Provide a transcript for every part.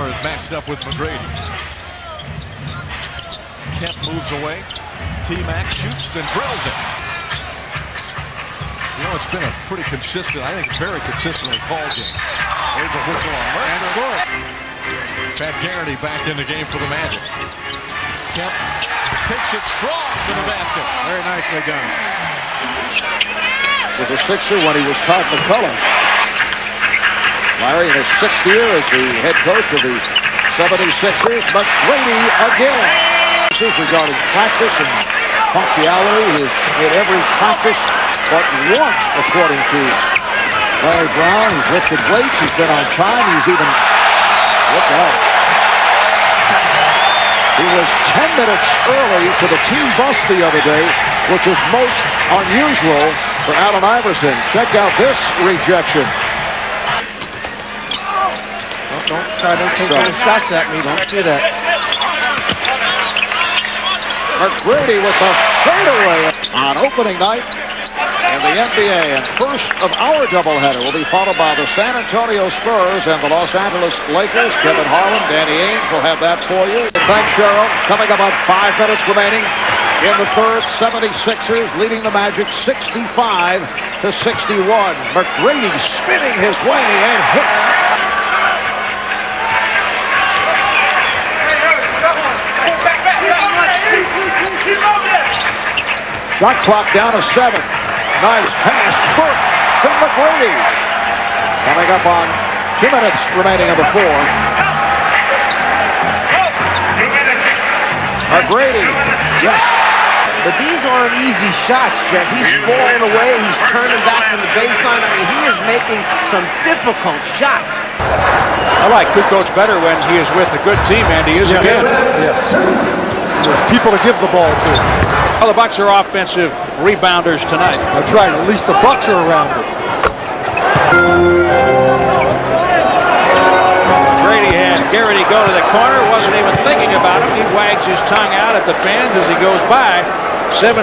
Miller is matched up with McGrady. Kemp moves away. T-Mac shoots and drills it. You know, it's been a pretty consistent, I think very consistently called game. There's a whistle on Murphy. And score it. McGrady back in the game for the Magic. Kemp takes it strong to the basket. Very nicely done. With a Sixer when he was taught McCullum. Larry in his 6th year as the head coach of the 76ers. McGrady again. Regarding practice and punctuality, he has made every practice but one, according to Larry Brown. He's lifted weights, he's been on time, he's even, look out. He was 10 minutes early to the team bus the other day, which is most unusual for Allen Iverson. Check out this rejection. Don't try to take any shots at me, don't do that. McGrady with the fadeaway on opening night in the NBA. And first of our doubleheader will be followed by the San Antonio Spurs and the Los Angeles Lakers. Kevin Harlan, Danny Ainge will have that for you. Thanks, Cheryl. Coming about 5 minutes remaining in the third. 76ers leading the Magic 65-61. McGrady spinning his way and hits. Shot clock down to 7. Nice pass. Burke to McGrady. Coming up on 2 minutes remaining in the fourth. McGrady. Yes. But these aren't easy shots, Jeff. He's falling away. He's turning back from the baseline. I mean, he is making some difficult shots. I like Kukoc better when he is with a good team, and he is again. Yes. There's people to give the ball to. Well, the Bucks are offensive rebounders tonight. That's right. At least the Bucks are around it. Brady had Garrity go to the corner. Wasn't even thinking about him. He wags his tongue out at the fans as he goes by. 17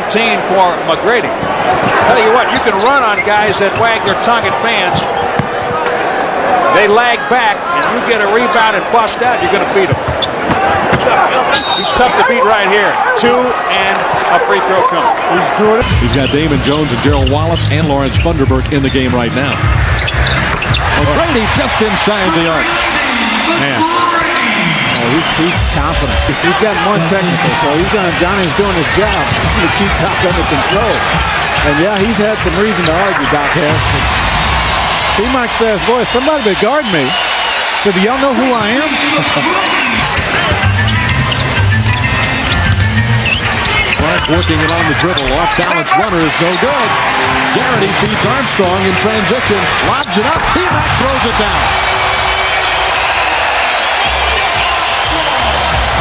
for McGrady. Tell you what, you can run on guys that wag their tongue at fans. They lag back, and you get a rebound and bust out, you're going to beat them. He's tough to beat right here. 2 and a free throw coming. He's doing it. He's got Damon Jones and Gerald Wallace and Lawrence Funderburk in the game right now. McGrady just inside the arc. Man. Oh, he's confident. He's got more technical, so Johnny's doing his job to keep Doc under control. And yeah, he's had some reason to argue, Doc has. T-Mac says, boy, somebody to guard me. So do y'all know who I am? Clark working it on the dribble. Off balance runner is no good. Garrity feeds Armstrong in transition. Lobs it up. T-Mac throws it down.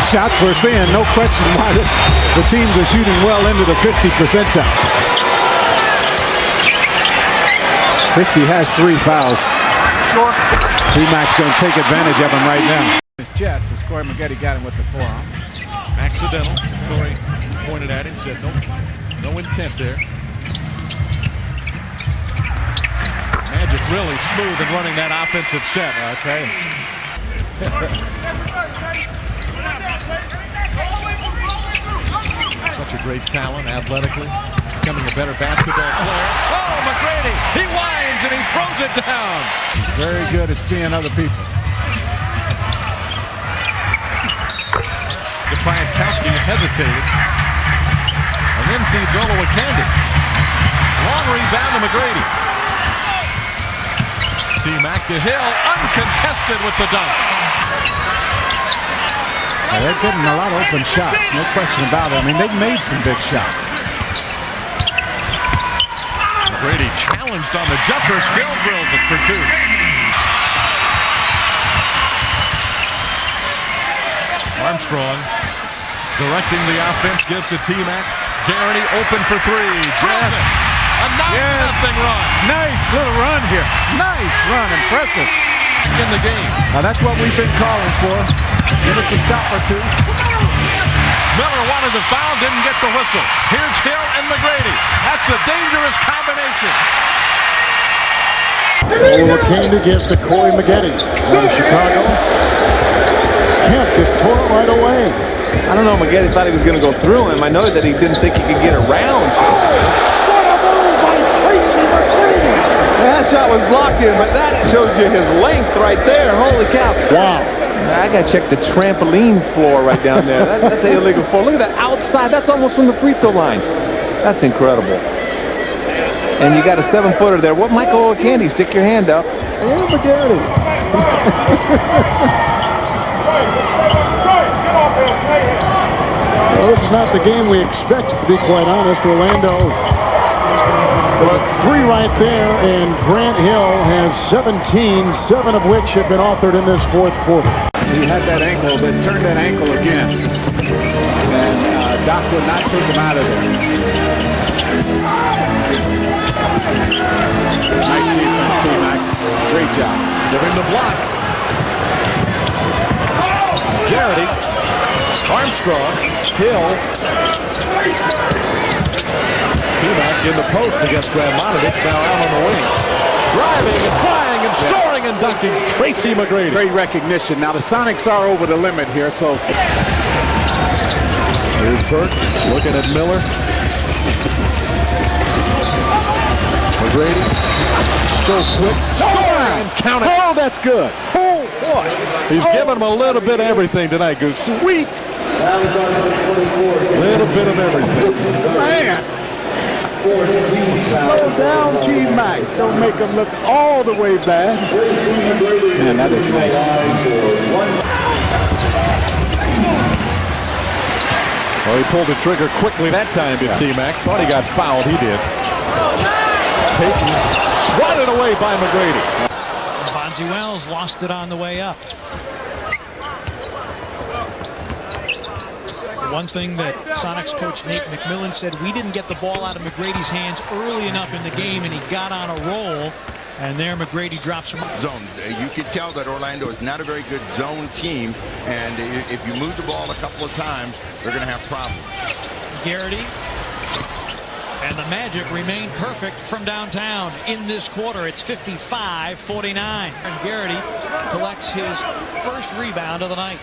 Shots we're seeing, no question why the teams are shooting well into the 50 percentile. Christie has 3 fouls. Sure. T-Mac's going to take advantage of him right now. His chest, as Corey McGrady got him with the forearm. Accidental. Corey pointed at him, said no intent there. Magic really smooth in running that offensive set, I'll tell you. Such a great talent athletically, becoming a better basketball player. Oh, McGrady, he winds and he throws it down. Very good at seeing other people. Defiant-Kowski hesitated and then feeds Olowokandi. Long rebound to McGrady. T-Mac to Hill, uncontested with the dunk. Well, they're getting a lot of open shots, no question about it. I mean, they've made some big shots. McGrady challenged on the jumper, still drills it for 2. Armstrong directing the offense, gives to T-Mac. Garrity open for 3. Yes. A 9-0 run. Nice little run here. Nice run. Impressive. In the game. Now that's what we've been calling for. Give us a stop or 2. Miller wanted the foul, didn't get the whistle. Here's Hill and McGrady. That's a dangerous combination. Olowokandi gives to Corey McGrady out of Chicago. Kemp just tore it right away. I don't know, McGrady thought he was going to go through him. I know that he didn't think he could get around. What a move by Tracy McGrady. That shot was blocked in, but that shows you his length right there. Holy cow. Wow. I got to check the trampoline floor right down there. That's an illegal floor. Look at that outside. That's almost from the free throw line. That's incredible. And you got a 7-footer there. What Michael Candy? Stick your hand up. Oh, McGrady. Well, this is not the game we expect, to be quite honest. Orlando, but 3 right there, and Grant Hill has 17, 7 of which have been authored in this 4th quarter. He had that ankle, but turned that ankle again. And Doc would not take him out of there. Nice defense, T-Mac. Great job. Giving the block. Garrity. Armstrong. Hill. T-Mac in the post against Radmanovich. Now out on the wing. Driving and flying and soaring and dunking. Tracy McGrady. Great recognition. Now the Sonics are over the limit here, so. Here's Burke looking at Miller. McGrady. So quick. Scoring and count it. Oh, that's good. Oh, boy. He's giving him a little bit of everything tonight, Goose. Sweet. Little bit of everything. Man. Slow down, T-Mac. Don't make him look all the way bad. Man, that is nice. Well, he pulled the trigger quickly that time, did T-Mac. Thought he got fouled. He did. Payton swatted away by McGrady. Bonzi Wells lost it on the way up. One thing that Sonics coach Nate McMillan said, we didn't get the ball out of McGrady's hands early enough in the game, and he got on a roll. And there McGrady drops from zone. You can tell that Orlando is not a very good zone team, and if you move the ball a couple of times, they're going to have problems. Garrity. And the Magic remain perfect from downtown in this quarter. It's 55-49. And Garrity collects his first rebound of the night.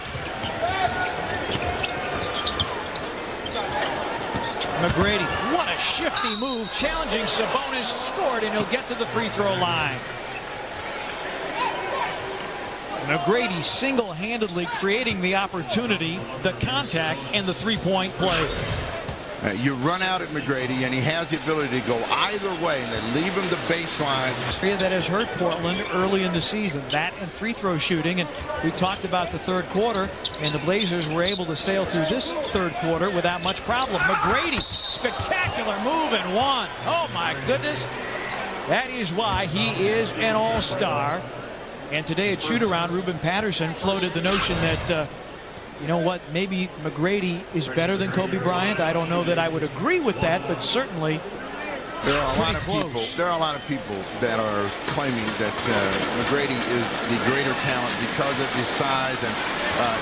McGrady, what a shifty move, challenging Sabonis, scored, and he'll get to the free throw line. McGrady single-handedly creating the opportunity, the contact, and the three-point play. You run out at McGrady, and he has the ability to go either way, and then leave him the baseline. That has hurt Portland early in the season, that and free throw shooting. And we talked about the third quarter, and the Blazers were able to sail through this third quarter without much problem. McGrady, spectacular move and one. Oh my goodness. That is why he is an all-star. And today at shoot-around, Ruben Patterson floated the notion that you know what, maybe McGrady is better than Kobe Bryant. I don't know that I would agree with that, but certainly there are a lot of people. There are a lot of people that are claiming that McGrady is the greater talent because of his size, and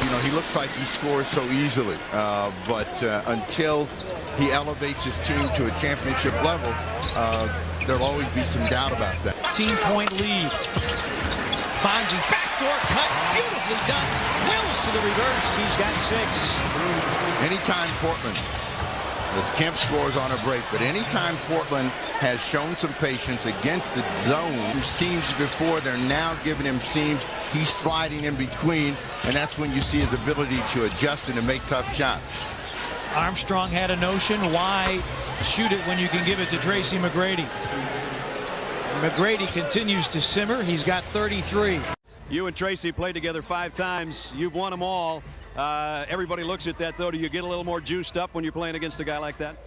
you know, he looks like he scores so easily. But until he elevates his team to a championship level, there'll always be some doubt about that. 18-point lead. Bonzi, backdoor cut, beautifully done. Wills to the reverse. He's got 6. Anytime Portland, as Kemp scores on a break, but anytime Portland has shown some patience against the zone seams before, they're now giving him seams. He's sliding in between, and that's when you see his ability to adjust and to make tough shots. Armstrong had a notion, why shoot it when you can give it to Tracy McGrady? McGrady continues to simmer. He's got 33. You and Tracy played together 5 times. You've won them all. Everybody looks at that, though. Do you get a little more juiced up when you're playing against a guy like that?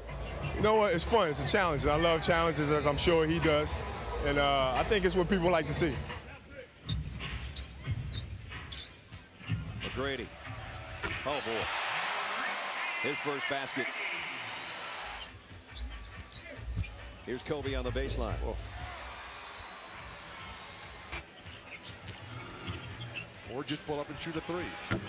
You know what? It's fun. It's a challenge. I love challenges, as I'm sure he does. And I think it's what people like to see. McGrady. Oh, boy. His first basket. Here's Kobe on the baseline. Whoa. Or just pull up and shoot a 3. And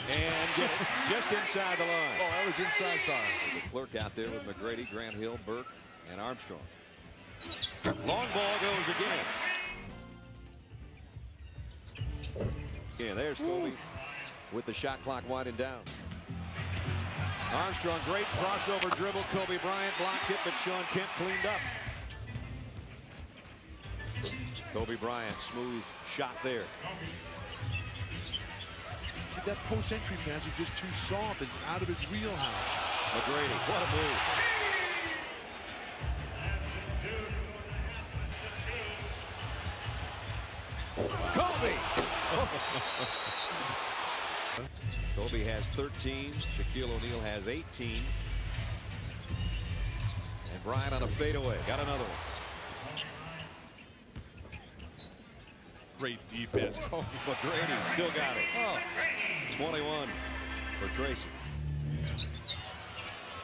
get it just inside the line. Oh, that was inside time. The clerk out there with McGrady, Grant Hill, Burke, and Armstrong. Long ball goes again. Yeah, there's Kobe. with the shot clock winding down. Armstrong, great crossover dribble. Kobe Bryant blocked it, but Sean Kemp cleaned up. Kobe Bryant, smooth shot there. See, that post-entry pass is just too soft and out of his wheelhouse. McGrady, what a move. Kobe! Kobe has 13. Shaquille O'Neal has 18. And Bryant on a fadeaway. Got another one. Great defense. Oh, McGrady still got it. Oh. 21 for Tracy.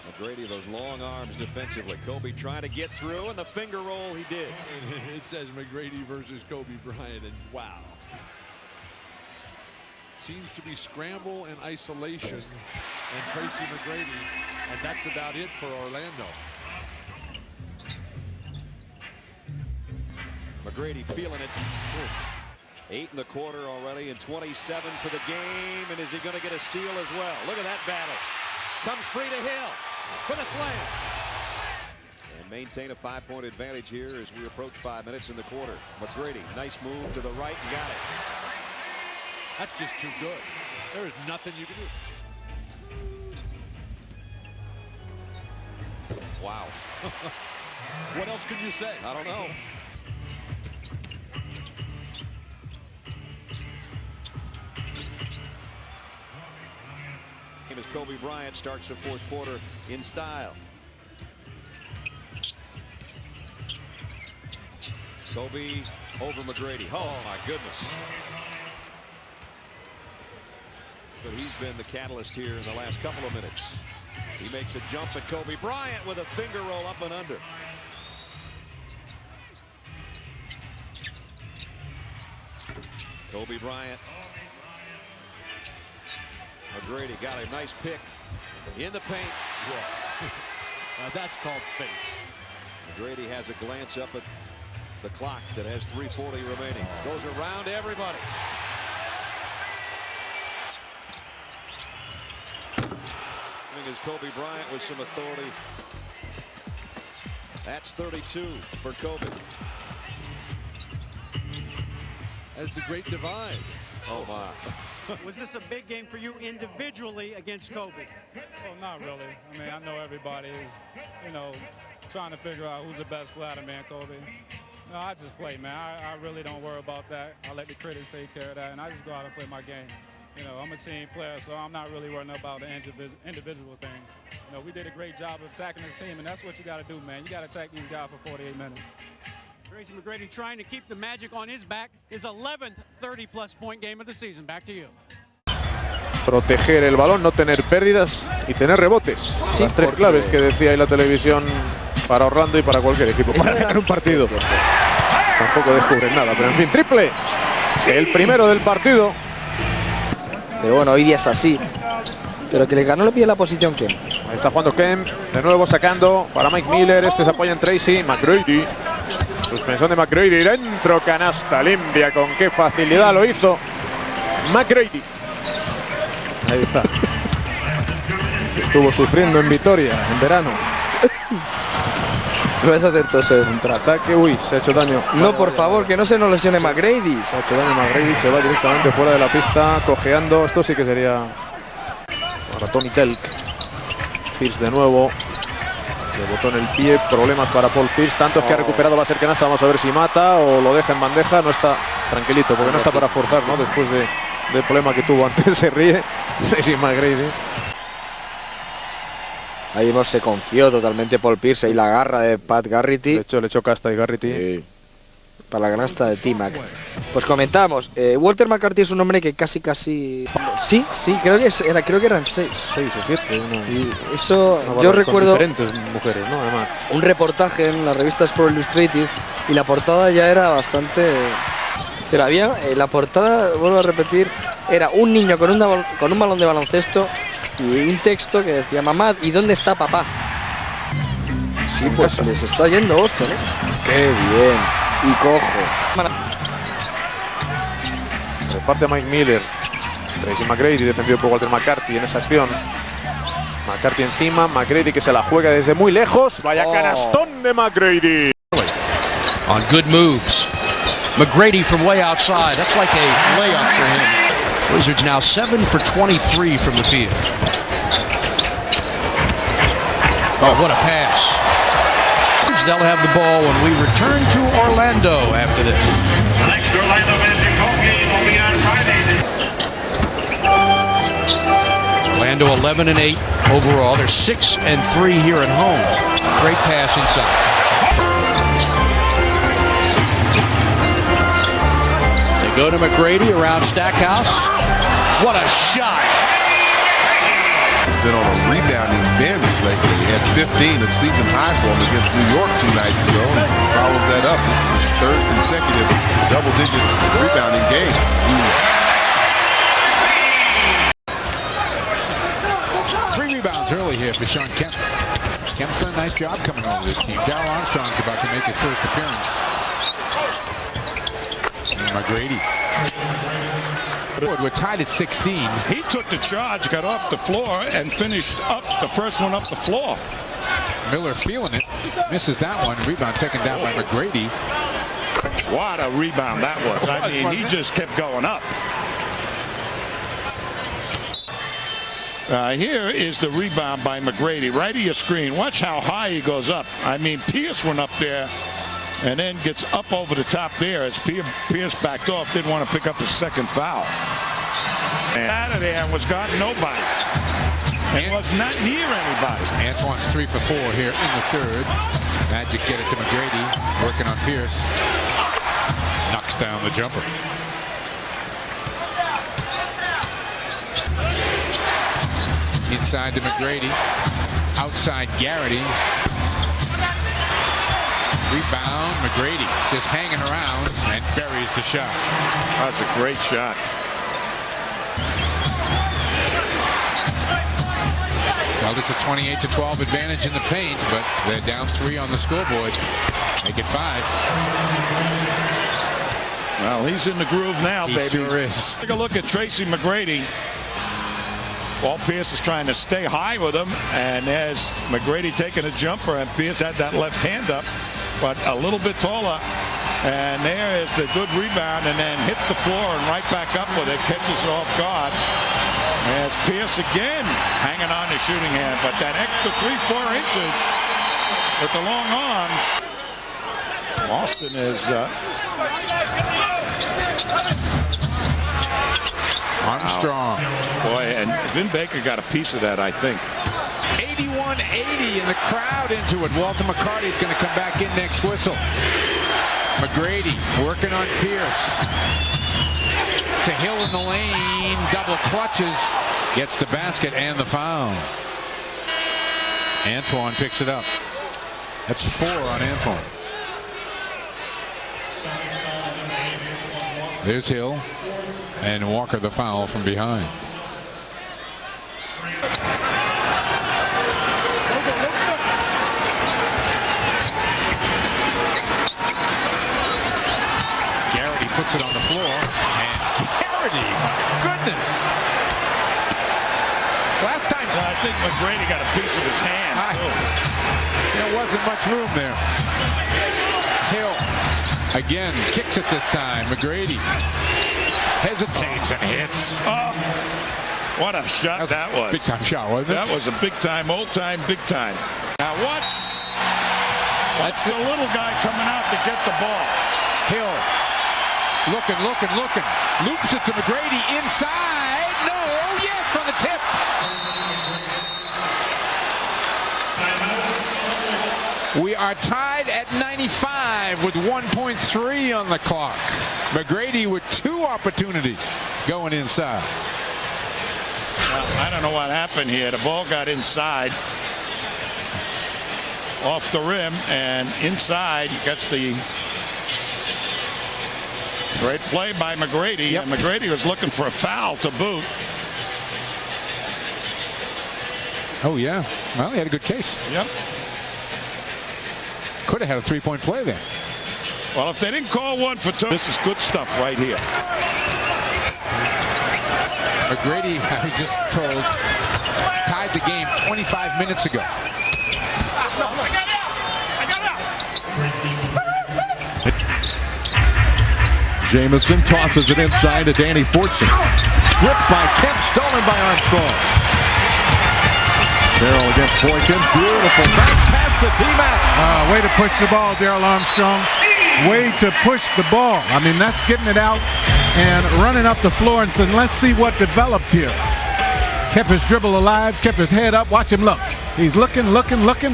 McGrady, those long arms defensively. Kobe trying to get through, and the finger roll he did. It says McGrady versus Kobe Bryant, and wow. Seems to be scramble and isolation and Tracy McGrady, and that's about it for Orlando. McGrady feeling it. 8 in the quarter already and 27 for the game. And is he going to get a steal as well? Look at that battle. Comes free to Hill for the slam. And maintain a 5-point advantage here as we approach 5 minutes in the quarter. McGrady, nice move to the right and got it. That's just too good. There is nothing you can do. Wow. What else can you say? I don't know. As Kobe Bryant starts the fourth quarter in style. Kobe over McGrady. Oh my goodness. But he's been the catalyst here in the last couple of minutes. He makes a jump at Kobe Bryant with a finger roll up and under. Kobe Bryant. McGrady got a nice pick in the paint. Yeah. Now that's called face. McGrady has a glance up at the clock that has 3:40 remaining. Goes around everybody. As Kobe Bryant with some authority. That's 32 for Kobe. As the great divide. Oh my. Was this a big game for you individually against Kobe? Well, not really. I mean, I know everybody is, trying to figure out who's the best player, man, Kobe. No, I just play, man. I really don't worry about that. I let the critics take care of that, and I just go out and play my game. I'm a team player, so I'm not really worrying about the individual things. We did a great job of attacking this team, and that's what you got to do, man. You got to attack these guys for 48 minutes. Tracy McGrady trying to keep the Magic on his back. His 11th 30-plus point game of the season. Back to you. Proteger el balón, no tener pérdidas y tener rebotes. Sí, las tres claves que decía ahí la televisión para Orlando y para cualquier equipo. Para ganar un partido. Tampoco descubren nada, pero en fin, triple. El primero del partido. Pero bueno, hoy día es así. Pero que le ganó le pide la posición Kemp. Ahí está jugando Kemp. De nuevo sacando para Mike Miller. Este se apoya en Tracy. McGrady. Suspensión de McGrady. Dentro, canasta limpia. Con qué facilidad lo hizo McGrady. Ahí está. Estuvo sufriendo en Vitoria en verano. No vas a hacer toser. Contraataque. Uy, se ha hecho daño. No, por favor, que no se nos lesione McGrady. Se ha hecho daño McGrady. Se va directamente fuera de la pista. Cojeando. Esto sí que sería para Tony Telk. Pierce de nuevo. Le botó en el pie. Problemas para Paul Pierce. Tantos que ha recuperado. Va a ser canasta. Vamos a ver si mata o lo deja en bandeja. No está tranquilito porque no está para forzar, ¿no? Después del problema que tuvo antes. Se ríe. Sí, McGrady. Ahí no se confió totalmente Paul Pierce y la garra de Pat Garrity. Le echó casta y Garrity. Sí. Para la canasta de T-Mac. Pues comentamos, Walter McCarthy es un hombre que casi... Sí, creo que eran 6 o 7. Y eso, yo recuerdo... diferentes mujeres, ¿no? Además. Un reportaje en la revista Sport Illustrated y la portada ya era bastante... Pero había, la portada, vuelvo a repetir, era un niño con un balón de baloncesto y un texto que decía: mamá, ¿y dónde está papá? Sí, pues les está yendo Boston, ¿eh? ¡Qué bien! Y cojo. Reparte a Mike Miller. Tracy McGrady defendido por Walter McCarthy en esa acción. McCarthy encima, McGrady que se la juega desde muy lejos. Vaya canastón de McGrady. On good moves. McGrady from way outside. That's like a layup for him. Wizards now 7 for 23 from the field. Oh, what a pass. They'll have the ball when we return to Orlando after this. The next Orlando Magic home game will be on Friday. Orlando 11-8 overall. They're 6-3 here at home. Great pass inside. They go to McGrady around Stackhouse. What a shot! Been on a rebounding binge lately. He had 15, a season high for him against New York 2 nights ago, and follows that up. This is his third consecutive double-digit rebounding game. 3 rebounds early here for Sean Kemp. Kemp's done a nice job coming over this team. Darrell Armstrong's about to make his first appearance. And McGrady. We're tied at 16. He took the charge, got off the floor, and finished up the first one up the floor. Miller feeling it. Misses that one. Rebound taken down by McGrady. What a rebound that was. I mean, he just kept going up. Here is the rebound by McGrady. Right of your screen. Watch how high he goes up. I mean, Pierce went up there and then gets up over the top there as Pierce backed off. Didn't want to pick up his second foul. And out of there and was got nobody. And was not near anybody. Antoine's 3 for 4 here in the third. Magic get it to McGrady. Working on Pierce. Knocks down the jumper. Inside to McGrady. Outside Garrity. Rebound, McGrady just hanging around and buries the shot. That's a great shot. Celtics a 28-12 advantage in the paint, but they're down 3 on the scoreboard. Make it 5. Well, he's in the groove now, He baby. sure is. Take a look at Tracy McGrady. Paul Pierce is trying to stay high with him, and there's McGrady taking a jumper, and Pierce had that left hand up, but a little bit taller. And there is the good rebound, and then hits the floor and right back up with it, catches it off guard. As Pierce again hanging on the shooting hand, but that extra 3-4 inches with the long arms. Austin is Armstrong. Boy, and Vin Baker got a piece of that, I think. 81-80 and the crowd into it. Walter McCarty is going to come back in next whistle. McGrady working on Pierce. To Hill in the lane. Double clutches. Gets the basket and the foul. Antoine picks it up. That's 4 on Antoine. There's Hill. And Walker the foul from behind. Garrity puts it on the floor. And Garrity, my goodness. Last time. I think McGrady got a piece of his hand. There wasn't much room there. Hill again kicks it this time. McGrady hesitates and hits. Oh, what a shot that was. Big time shot, wasn't it? That was a big time, old time, big time. Now what? That's the little guy coming out to get the ball. Hill looking. Loops it to McGrady inside. No, yes, on the tip. We are tied at 95 with 1.3 on the clock. McGrady with 2 opportunities going inside. I don't know what happened here. The ball got inside off the rim and inside gets the great play by McGrady. Yep. And McGrady was looking for a foul to boot. Oh, yeah. Well, he had a good case. Yep. Could have had a 3-point play there. Well, if they didn't call one for 2, this is good stuff right here. McGrady, I was just told, tied the game 25 minutes ago. Jamison tosses it inside to Danny Fortson. Stripped by Kemp, stolen by Armstrong. Darrell against Boykin. Beautiful back pass to T-Mac. Way to push the ball, Darrell Armstrong. Way to push the ball. I mean, that's getting it out and running up the floor and saying, let's see what develops here. Kept his dribble alive, kept his head up. Watch him look. He's looking,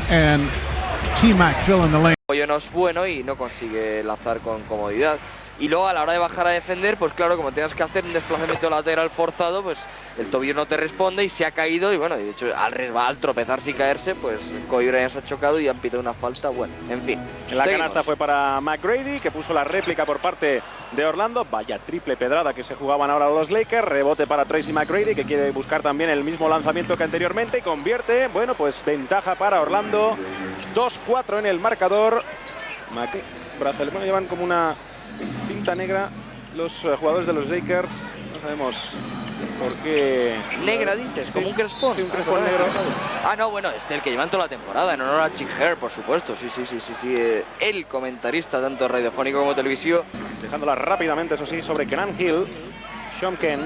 and T-Mac filling the lane. No es bueno y no consigue lanzar con comodidad. Y luego a la hora de bajar a defender, pues claro, como tengas que hacer un desplazamiento lateral forzado, pues el tobillo no te responde y se ha caído. Y bueno, de hecho al tropezar sin caerse, pues Kobe Bryant se ha chocado y han pitado una falta. Bueno, en fin. La canasta fue para McGrady, que puso la réplica por parte de Orlando. Vaya triple pedrada que se jugaban ahora los Lakers. Rebote para Tracy McGrady, que quiere buscar también el mismo lanzamiento que anteriormente y convierte. Bueno, pues ventaja para Orlando. 2-4 en el marcador. Brasileños llevan como una cinta negra los jugadores de los Lakers. No sabemos por qué. ¿Negra dices? Sí, ¿Como un crespón? Sí, un crespón negro. Ah, no, bueno, el que llevan toda la temporada, en honor a Chick Hare, por supuesto. Sí. El comentarista, tanto radiofónico como televisivo. Dejándola rápidamente, eso sí, sobre Grant Hill. Shumken.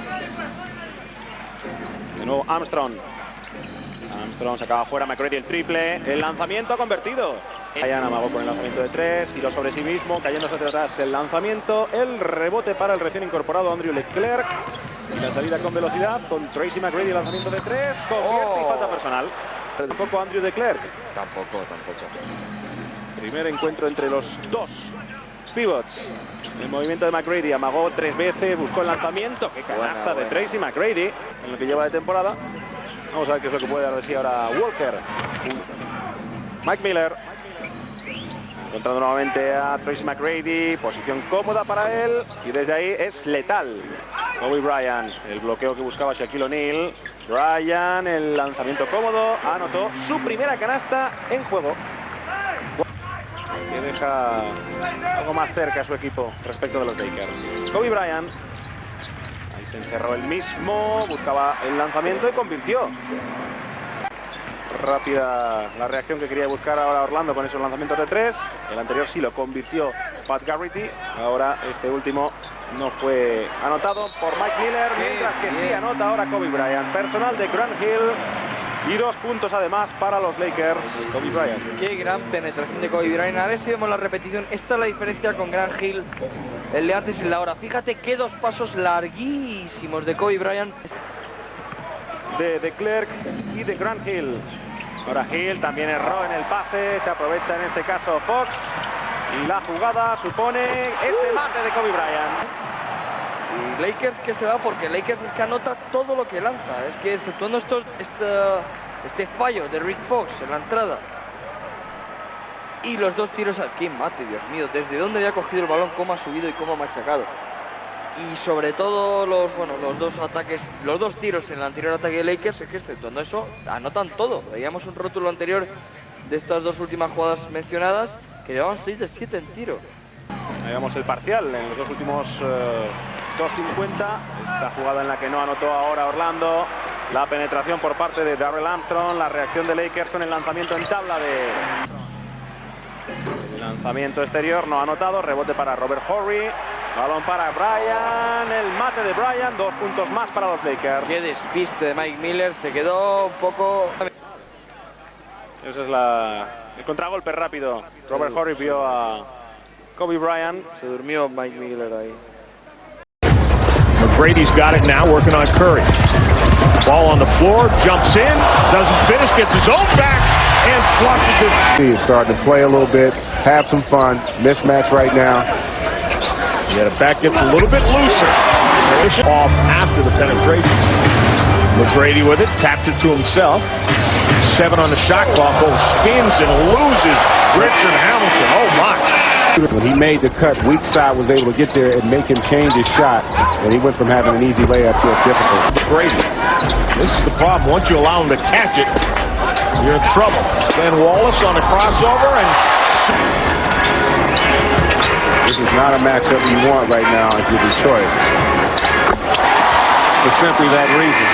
De nuevo Armstrong. Armstrong sacaba fuera McGrady el triple. El lanzamiento ha convertido. Ryan amagó con el lanzamiento de 3, giró sobre sí mismo, cayéndose hacia atrás el lanzamiento, el rebote para el recién incorporado Andrew Leclerc, la salida con velocidad, con Tracy McGrady el lanzamiento de 3, convierte y falta personal. Tampoco Andrew Leclerc. Tampoco. Primer encuentro entre los dos pivots. El movimiento de McGrady, amagó 3 veces, buscó el lanzamiento, qué canasta de Tracy McGrady en lo que lleva de temporada. Vamos a ver qué es lo que puede dar de sí ahora Walker. Mike Miller. Encontrando nuevamente a Tracy McGrady, posición cómoda para él y desde ahí es letal. Kobe Bryant, el bloqueo que buscaba Shaquille O'Neal. Bryant, el lanzamiento cómodo, anotó su primera canasta en juego. Que deja algo más cerca a su equipo respecto de los Lakers. Kobe Bryant, ahí se encerró él mismo, buscaba el lanzamiento y convirtió. Rápida la reacción que quería buscar ahora Orlando con esos lanzamientos de 3. El anterior sí lo convirtió Pat Garrity. Ahora este último no fue anotado por Mike Miller, mientras que sí anota ahora Kobe Bryant. Personal de Grant Hill y 2 puntos además para los Lakers. Kobe Bryant. Qué gran penetración de Kobe Bryant. A ver si vemos la repetición. Esta es la diferencia con Grant Hill, el de antes y el de ahora. Fíjate qué 2 pasos larguísimos de Kobe Bryant. De Clerc y de Grant Hill. Ahora Hill también erró en el pase, se aprovecha en este caso Fox y la jugada supone ese mate de Kobe Bryant. Y Lakers que se va porque Lakers es que anota todo lo que lanza, es que exceptuando este fallo de Rick Fox en la entrada y los 2 tiros aquí en mate, Dios mío, desde dónde había cogido el balón, cómo ha subido y cómo ha machacado. Y sobre todo los 2 ataques, los 2 tiros en el anterior ataque de Lakers, es que exceptuando eso, anotan todo. Veíamos un rótulo anterior de estas 2 últimas jugadas mencionadas, que llevaban 6 de 7 en tiro. Ahí vemos el parcial en los 2 últimos 2.50. Esta jugada en la que no anotó ahora Orlando. La penetración por parte de Darrell Armstrong, la reacción de Lakers con el lanzamiento en tabla de... El lanzamiento exterior no anotado, rebote para Robert Horry. Balón para Bryant, el mate de Bryant, 2 puntos más para los Lakers. Qué despiste de Mike Miller, se quedó un poco... Ese es el contragolpe rápido. Robert Horry vio a Kobe Bryant. Se durmió Mike Miller ahí. McGrady's got it now, working on Curry. Ball on the floor, jumps in, doesn't finish, gets his own back, and flushes it. He's starting to play a little bit, have some fun. Mismatch right now. Yeah, the back gets a little bit looser. Off after the penetration. McGrady with it, taps it to himself. 7 on the shot clock. Oh, spins and loses Richard Hamilton. Oh my. When he made the cut, weak side was able to get there and make him change his shot. And he went from having an easy layup to a difficult. McGrady. This is the problem. Once you allow him to catch it, you're in trouble. Ben Wallace on the crossover and... This is not a matchup you want right now if you're Detroit. for simply that reason.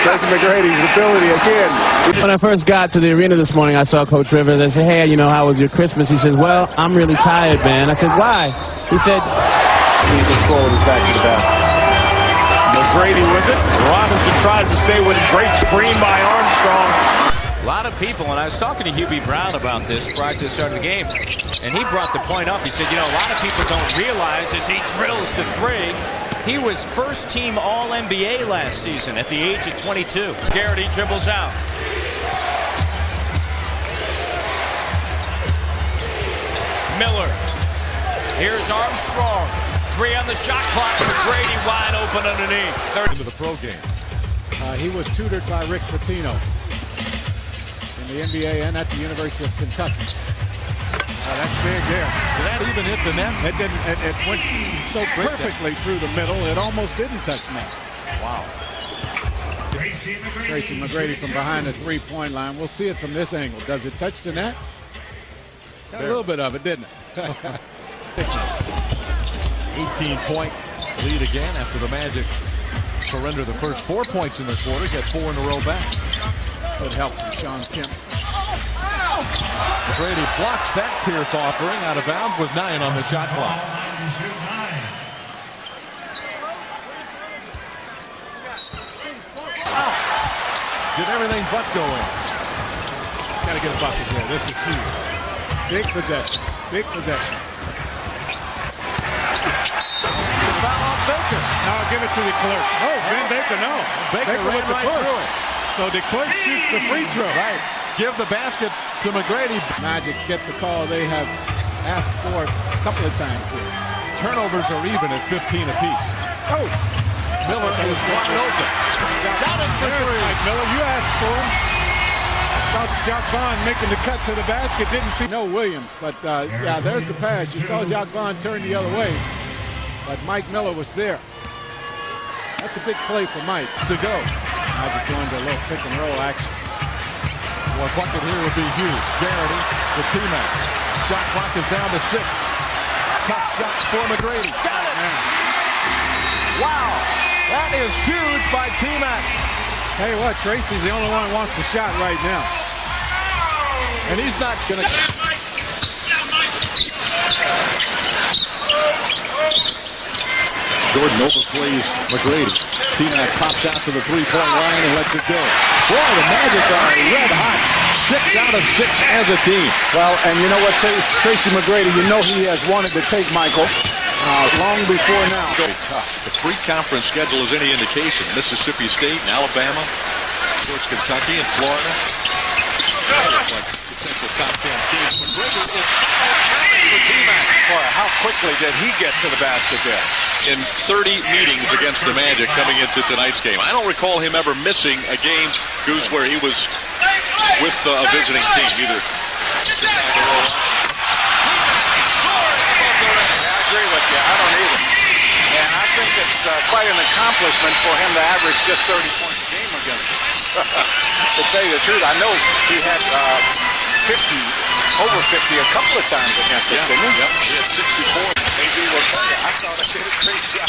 Tracy McGrady's ability again. When I first got to the arena this morning, I saw Coach Rivers. I said, hey, you know, how was your Christmas? He says, well, I'm really tired, man. I said, why? He said, This forward is back to the basket. McGrady with it. Robinson tries to stay with it. Great screen by Armstrong. A lot of people, and I was talking to Hubie Brown about this prior to the start of the game, and he brought the point up. He said, you know, a lot of people don't realize as he drills the three, he was first-team All-NBA last season at the age of 22. McGrady dribbles out. Miller. Here's Armstrong. 3 on the shot clock. McGrady wide open underneath. Into the pro game. He was tutored by Rick Pitino in the NBA and at the University of Kentucky. That's big there. Did that even hit the net? It didn't. It went so perfectly through the middle, it almost didn't touch net. Wow. Tracy McGrady from behind the three-point line. We'll see it from this angle. Does it touch the net? Got a little bit of it, didn't it? 18-point lead again after the Magic surrender the first 4 points in the quarter. Get 4 in a row back. Good help from Sean Kemp. McGrady blocks that Pierce offering out of bounds with 9 on the shot clock. Did everything but go in. Got to get a bucket here. This is huge. Big possession. Big possession. Foul on Baker. Now give it to the clerk. No, Ben Baker, no. Baker ran right through it. So the clerk shoots the free throw. Right. Give the basket to McGrady. Magic get the call they have asked for a couple of times here. Turnovers are even at 15 apiece. Oh! Miller is wide open. Got it for 3. Mike Miller, you asked for him. Saw Jacques Vaughn making the cut to the basket. Didn't see no Williams, but yeah, there's the pass. You saw Jacques Vaughn turn the other way, but Mike Miller was there. That's a big play for Mike. To go. Magic going to a little pick and roll action. Well, a bucket here would be huge. Garrity to T-Mac. Shot clock is down to 6. Tough shots for McGrady. Got it! Man. Wow! That is huge by T-Mac. Tell you what, Tracy's the only one who wants the shot right now. And he's not going to... Jordan overplays McGrady. T-Mac pops out to the three-point line and lets it go. Boy, the Magic are red hot. 6 out of 6 as a team. Well, and you know what, Tracy McGrady, you know he has wanted to take Michael long before now. Very tough. The pre-conference schedule is any indication. Mississippi State and Alabama, of course Kentucky and Florida. Like potential top 10 teams. McGrady is for T-Mac. Boy, how quickly did he get to the basket there? In 30 meetings against the Magic coming into tonight's game. I don't recall him ever missing a game, Goose, where he was with a visiting team, either. I agree with you. I don't either. And I think it's quite an accomplishment for him to average just 30 points a game against us. To tell you the truth, I know he had 50, over 50 a couple of times against us, didn't he? Yep, he had 64. Maybe we'll tell you. I thought I did a great job.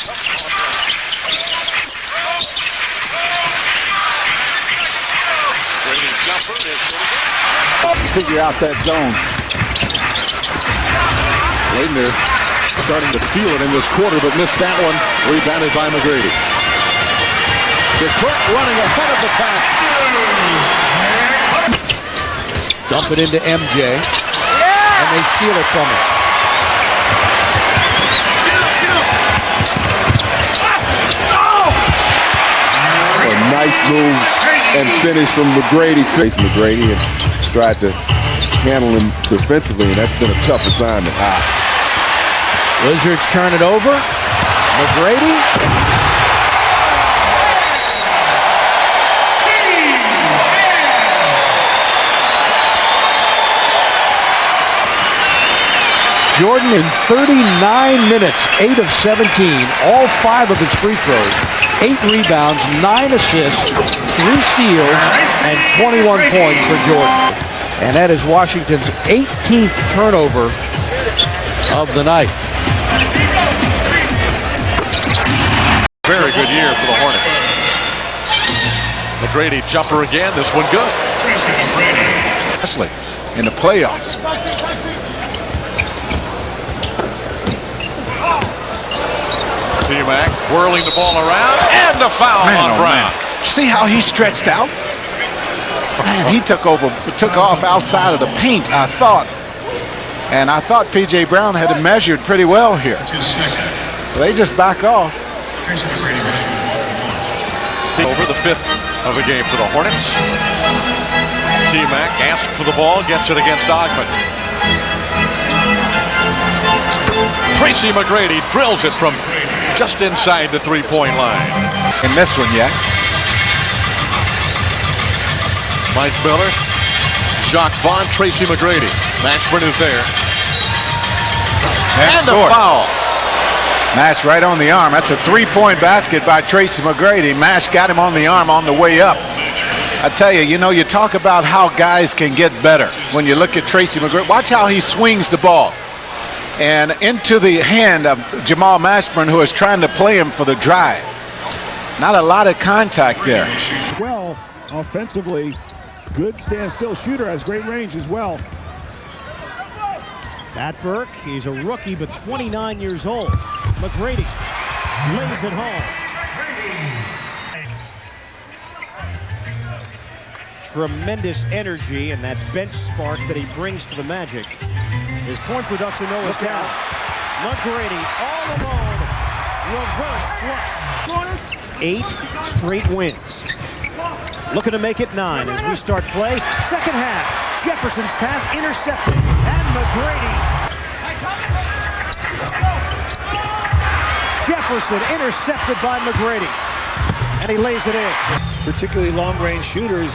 Brady jumper is pretty good. Figure out that zone. Layden starting to feel it in this quarter, but missed that one. Rebounded by McGrady. The clock running ahead of the pass. Dump it into MJ. And they steal it from him. A nice move and finish from McGrady. McGrady and tried to handle him defensively, and that's been a tough assignment. Wizards turn it over. McGrady. Jordan in 39 minutes, 8 of 17, all 5 of his free throws, 8 rebounds, 9 assists, 3 steals, and 21 points for Jordan. And that is Washington's 18th turnover of the night. Very good year for the Hornets. McGrady jumper again. This one good. Especially in the playoffs. T-Mac whirling the ball around and a foul on Brown. See how he stretched out? Man, he took off outside of the paint, I thought. And I thought P.J. Brown had measured pretty well here. They just back off. Over the 5th of the game for the Hornets. T-Mac asked for the ball, gets it against Ogman. Tracy McGrady drills it from just inside the three-point line. In this one, yeah. Mike Miller, Jacques Vaughn, Tracy McGrady. Mashburn is there. And a foul. Mash right on the arm. That's a three-point basket by Tracy McGrady. Mash got him on the arm on the way up. I tell you, you talk about how guys can get better. When you look at Tracy McGrady, watch how he swings the ball. And into the hand of Jamal Mashburn, who is trying to play him for the drive. Not a lot of contact there. Well, offensively, good standstill shooter, has great range as well. Pat Burke, he's a rookie, but 29 years old. McGrady lays it home. Tremendous energy and that bench spark that he brings to the Magic. His point production, though, is down. McGrady all alone. Reverse flush. 8 straight wins. Looking to make it 9 as we start play. Second half. Jefferson's pass intercepted. And McGrady. Jefferson intercepted by McGrady. And he lays it in. Particularly long-range shooters.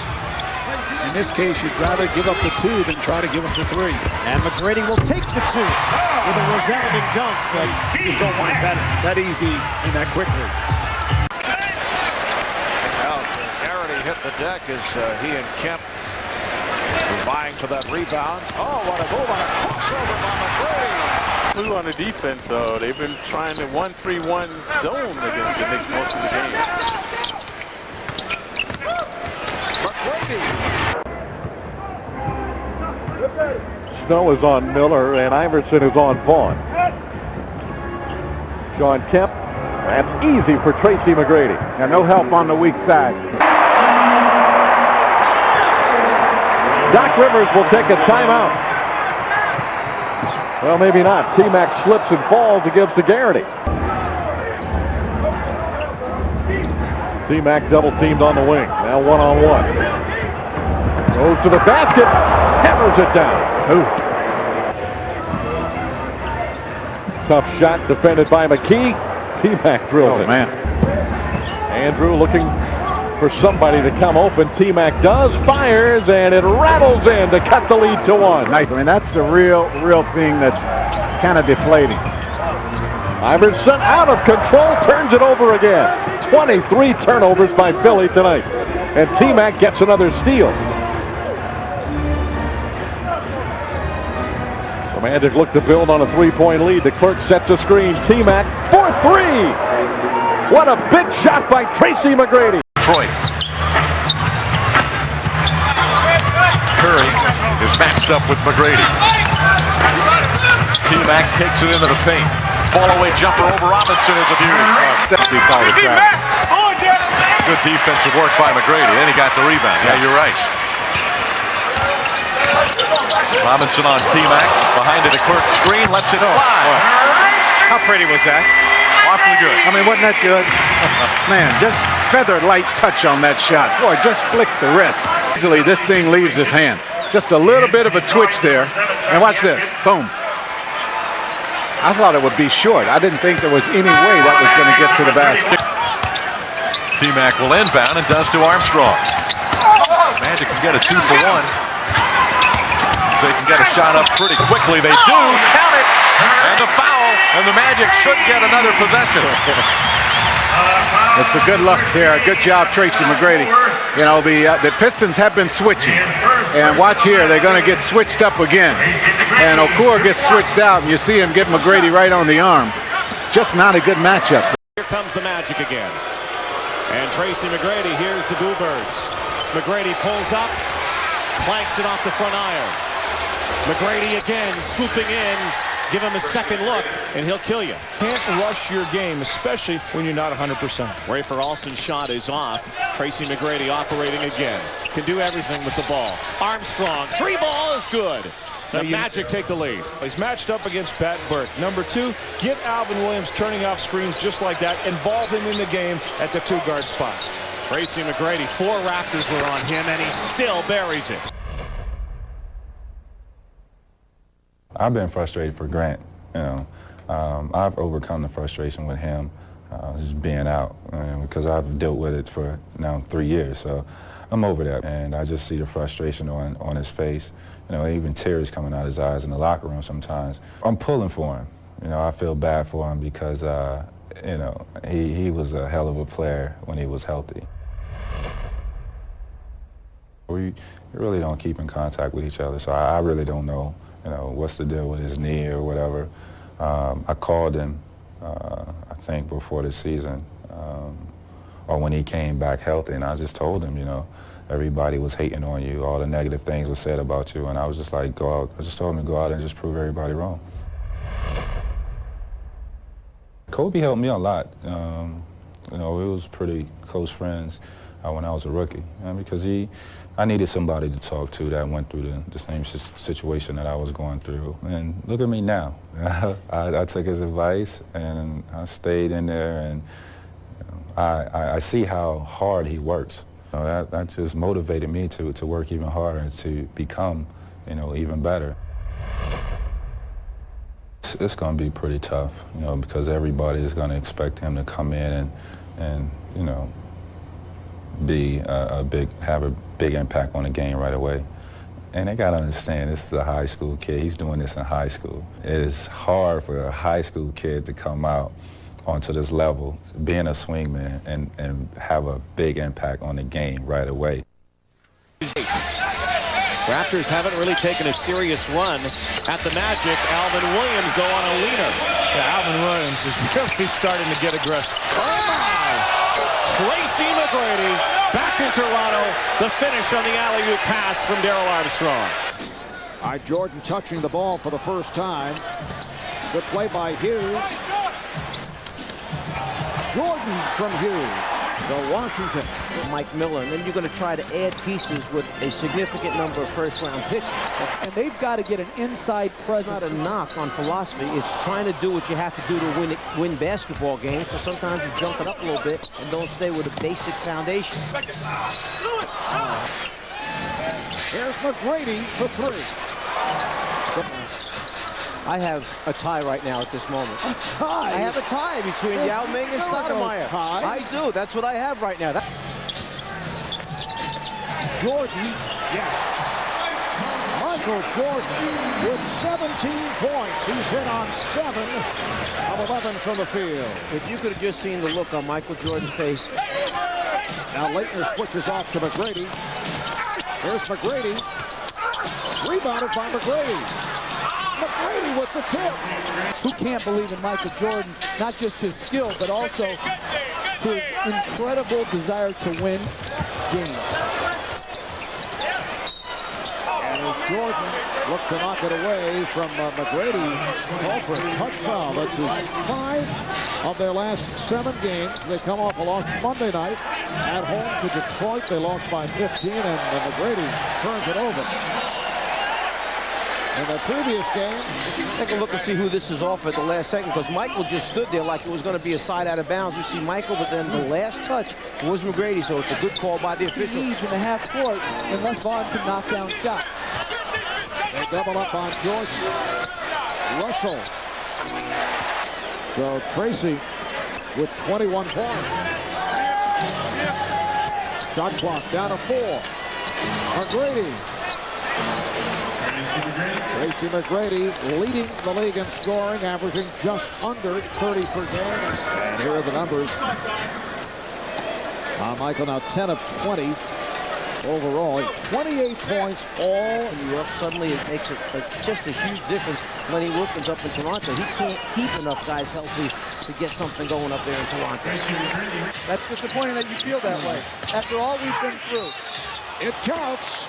In this case, you'd rather give up the 2 than try to give up the 3. And McGrady will take the 2 with a resounding dunk. But you just don't want that easy and that quickly. Garrity hit the deck as he and Kemp were vying for that rebound. Oh, what a move on a crossover by McGrady. 2 on the defense, though. They've been trying the 1-3-1 zone against the Knicks most of the game. McGrady. Snow is on Miller, and Iverson is on Vaughn. Sean Kemp. That's easy for Tracy McGrady. And no help on the weak side. Doc Rivers will take a timeout. Well, maybe not. T-Mac slips and falls and gives to Garrity. T-Mac double teamed on the wing. Now one-on-one. Goes to the basket. Hammers it down. Ooh. Tough shot defended by McKee. T-Mac drills it. Man. Andrew looking for somebody to come open. T-Mac does, fires, and it rattles in to cut the lead to 1. Nice. I mean, that's the real thing that's kind of deflating. Iverson out of control, turns it over again. 23 turnovers by Philly tonight. And T-Mac gets another steal. The Magic look to build on a 3-point lead. The Clerk sets a screen. T-Mac for 3. What a big shot by Tracy McGrady. Detroit. Curry is matched up with McGrady. T-Mac takes it into the paint. Fall-away jumper over Robinson is a beauty. Good defensive work by McGrady. Then he got the rebound. Yeah, you're right. Robinson on T-Mac. Behind it, a Clerk screen. Lets it fly. How pretty was that? Awfully good. I mean, wasn't that good? Man, just feather light touch on that shot. Boy, just flick the wrist. Easily, this thing leaves his hand. Just a little bit of a twitch there. And watch this. Boom. I thought it would be short. I didn't think there was any way that was going to get to the basket. T-Mac will inbound and does to Armstrong. Magic can get a 2-for-1. They can get a shot up pretty quickly. They do. Count it. And a foul. And the Magic should get another possession. It's a good look here. Good job, Tracy McGrady. You know, the Pistons have been switching. And watch here, they're going to get switched up again. And Okura gets switched out, and you see him get McGrady right on the arm. It's just not a good matchup. Here comes the Magic again. And Tracy McGrady hears the Boo Birds. McGrady pulls up, clanks it off the front iron. McGrady again swooping in. Give him a second look, and he'll kill you. Can't rush your game, especially when you're not 100%. Rafer Alston's shot is off. Tracy McGrady operating again. Can do everything with the ball. Armstrong, 3-ball is good. The Magic take the lead. He's matched up against Pat Burke. Number 2, get Alvin Williams turning off screens just like that. Involve him in the game at the 2-guard spot. Tracy McGrady, 4 Raptors were on him, and he still buries it. I've been frustrated for Grant. I've overcome the frustration with him just being out because I've dealt with it for now 3 years. So I'm over that, and I just see the frustration on his face. Even tears coming out his eyes in the locker room sometimes. I'm pulling for him. I feel bad for him because he was a hell of a player when he was healthy. We really don't keep in contact with each other, so I really don't know. What's the deal with his knee or whatever. I called him, I think, before the season, or when he came back healthy, and I just told him, everybody was hating on you, all the negative things were said about you, and I was just like, go out. I just told him to go out and just prove everybody wrong. Kobe helped me a lot. We was pretty close friends when I was a rookie, because I needed somebody to talk to that went through the same situation that I was going through. And look at me now. I took his advice, and I stayed in there, and I see how hard he works. That just motivated me to work even harder and to become, even better. It's going to be pretty tough, because everybody is going to expect him to come in and have a big impact on the game right away. And they got to understand, this is a high school kid. He's doing this in high school. It is hard for a high school kid to come out onto this level, being a swingman, and have a big impact on the game right away. Raptors haven't really taken a serious run at the Magic. Alvin Williams, though, on a leaner. Yeah, Alvin Williams is really starting to get aggressive. Oh, my! Tracy McGrady back in Toronto. The finish on the alley-oop pass from Darrell Armstrong. All right, Jordan touching the ball for the first time. Good play by Hughes. Jordan from Hughes. So Washington. Mike Miller, and then you're going to try to add pieces with a significant number of first-round picks. And they've got to get an inside presence. It's not a knock on philosophy. It's trying to do what you have to do to win basketball games. So sometimes you jump it up a little bit and don't stay with a basic foundation. Here's McGrady for 3. I have a tie right now at this moment. A tie? I have a tie between Yao Ming and Stoudemire. I do. That's what I have right now. Jordan. Yes. Michael Jordan with 17 points. He's hit on 7 of 11 from the field. If you could have just seen the look on Michael Jordan's face. Now Leitner switches off to McGrady. Here's McGrady. Rebounded by McGrady. McGrady with the tip. Who can't believe in Michael Jordan? Not just his skill, but also his incredible desire to win games. And as Jordan looked to knock it away from McGrady, called for a touch foul. That's his 5 of their last 7 games. They come off a loss Monday night at home to Detroit. They lost by 15, and McGrady turns it over. In the previous game, take a look and see who this is off at the last second, because Michael just stood there like it was going to be a side out of bounds. You see Michael, but then the last touch was McGrady, so it's a good call by the official. He needs in the half court unless Vaughn can knock down shots. They double up on Jordan. Russell. So Tracy with 21 points. Shot clock down to 4. McGrady. Tracy McGrady leading the league in scoring, averaging just under 30 per game. And here are the numbers. Michael now 10 of 20 overall. 28 points all. In New York, suddenly it makes just a huge difference. Lenny Wilkins up in Toronto, he can't keep enough guys healthy to get something going up there in Toronto. That's disappointing that you feel that way after all we've been through. It counts,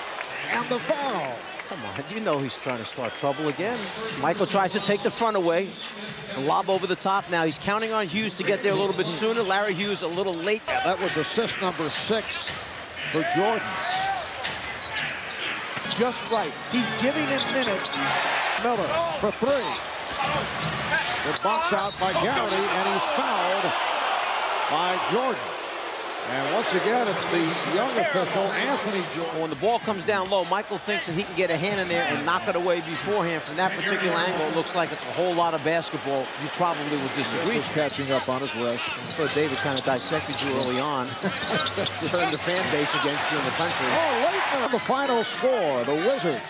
and the foul. Come on, you know he's trying to start trouble again. Michael tries to take the front away. The lob over the top. Now he's counting on Hughes to get there a little bit sooner. Larry Hughes a little late. That was assist number 6 for Jordan. Just right. He's giving him minutes. Miller for 3. It bunks out by Garrity, and he's fouled by Jordan. And once again, it's the young official, Anthony Jordan. When the ball comes down low, Michael thinks that he can get a hand in there and knock it away beforehand. From that particular angle, it looks like it's a whole lot of basketball. You probably would disagree. He's catching up on his wrist. So David kind of dissected you early on. Turned the fan base against you in the country. Oh, late the final score, the Wizards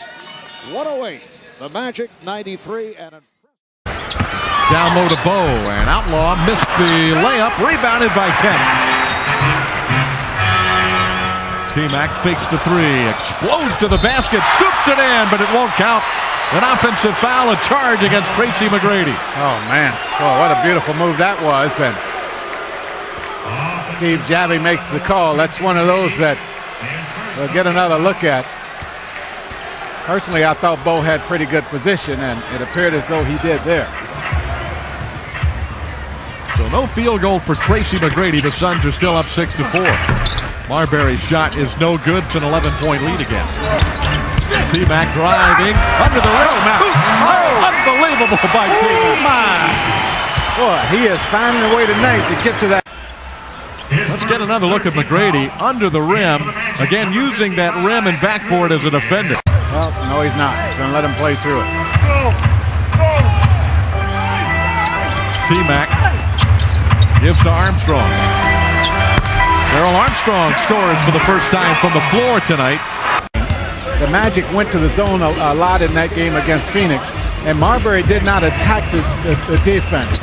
108, the Magic 93, and Down low to Bo, and Outlaw missed the layup, rebounded by Kemp. T-Mac fakes the 3, explodes to the basket, scoops it in, but it won't count. An offensive foul, a charge against Tracy McGrady. Oh, man. Boy, what a beautiful move that was. And Steve Javie makes the call. That's one of those that we'll get another look at. Personally, I thought Bo had pretty good position, and it appeared as though he did there. So no field goal for Tracy McGrady. The Suns are still up 6-4. Marbury's shot is no good. It's an 11-point lead again. T-Mac driving under the rim. Oh, unbelievable by T-Mac. Boy, he is finding a way tonight to get to that. Let's get another look at McGrady under the rim. Again, using that rim and backboard as a defender. Well, no, he's not. He's going to let him play through it. T-Mac gives to Armstrong. Darrell Armstrong scores for the first time from the floor tonight. The Magic went to the zone a lot in that game against Phoenix, and Marbury did not attack the defense.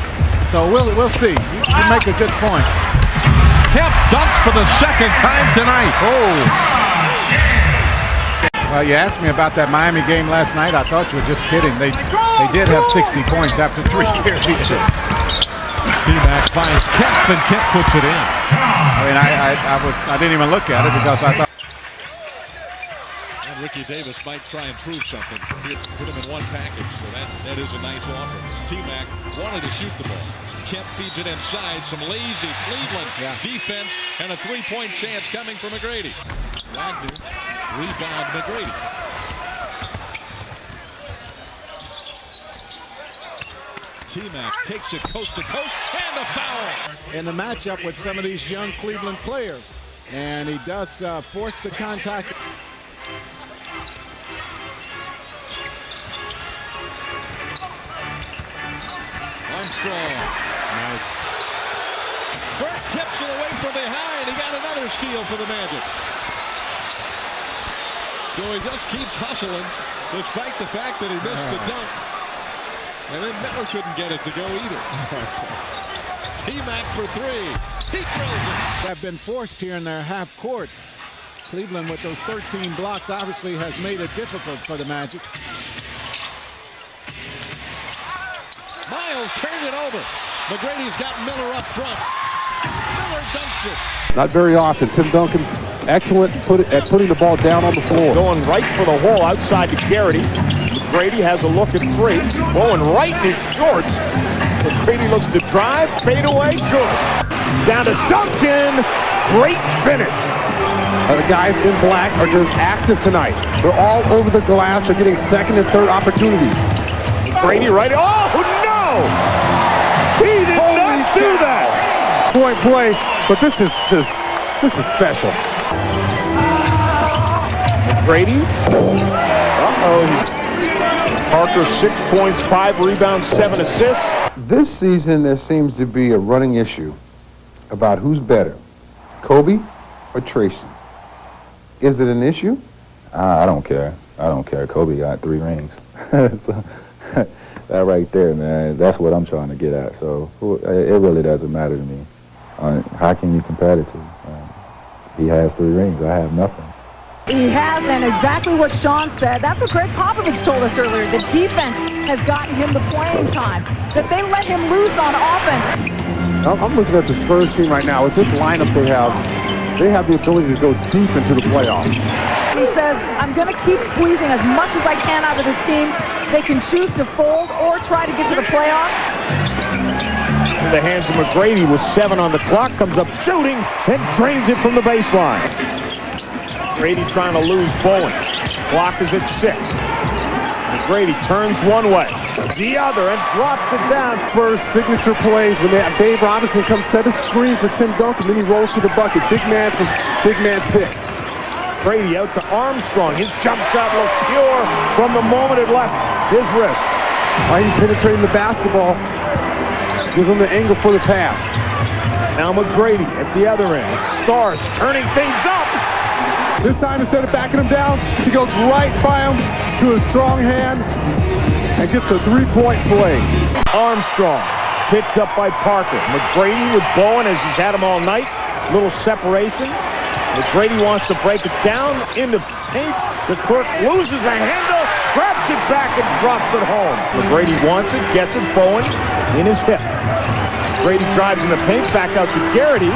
So we'll see. You make a good point. Kemp dunks for the second time tonight. Oh. Well, you asked me about that Miami game last night. I thought you were just kidding. They did have 60 points after 3 periods. T-Mac finds Kemp, and Kemp puts it in. I mean, I didn't even look at it because I thought. And Ricky Davis might try and prove something. Put him in one package, so that is a nice offer. T-Mac wanted to shoot the ball. Kemp feeds it inside. Some lazy Cleveland defense, and a 3-point chance coming for McGrady. Wagner, rebound McGrady. T-Mac takes it coast to coast, and a foul. In the matchup with some of these young Cleveland players, and he does force the contact. Armstrong, nice. Burke tips it away from behind. He got another steal for the Magic. So he just keeps hustling, despite the fact that he missed the dunk. And then Miller couldn't get it to go either. T-Mac for 3. He drills it. Have been forced here in their half court. Cleveland with those 13 blocks obviously has made it difficult for the Magic. Miles turned it over. McGrady's got Miller up front. Miller dunks it. Not very often. Tim Duncan's excellent at putting the ball down on the floor. Going right for the hole outside to Garrity. McGrady has a look at 3. Going right in his shorts. McGrady looks to drive. Fade away. Good. Down to Duncan. Great finish. The guys in black are just active tonight. They're all over the glass. They're getting second and third opportunities. McGrady right. Oh, no! He did not do that! Point play, but this is special. McGrady. Parker 6 points, 5 rebounds, 7 assists. This season, there seems to be a running issue about who's better, Kobe or Tracy. Is it an issue? I don't care. I don't care. Kobe got 3 rings. So, that right there, man, that's what I'm trying to get at. So it really doesn't matter to me. How can you compare the two? He has 3 rings. I have nothing. He has, and exactly what Sean said. That's what Greg Popovich told us earlier. The defense has gotten him the playing time. that they let him loose on offense. I'm looking at the Spurs team right now. With this lineup they have the ability to go deep into the playoffs. He says, I'm going to keep squeezing as much as I can out of this team. They can choose to fold or try to get to the playoffs. In the hands of McGrady with 7 on the clock, comes up shooting and drains it from the baseline. McGrady trying to lose Bowen. Clock is at 6. McGrady turns one way, the other, and drops it down. First signature plays when Dave Robinson comes set a screen for Tim Duncan, then he rolls to the bucket. Big man pick. Brady out to Armstrong. His jump shot looks pure from the moment it left his wrist. He's penetrating the basketball. Gives him the angle for the pass. Now McGrady at the other end. Stars turning things up. This time, instead of backing him down, he goes right by him to a strong hand and gets a three-point play. Armstrong picked up by Parker. McGrady with Bowen as he's had him all night. Little separation. McGrady wants to break it down into paint. The clerk loses a handle, grabs it back and drops it home. McGrady wants it, gets it. Bowen in his hip. McGrady drives in the paint, back out to Garrity.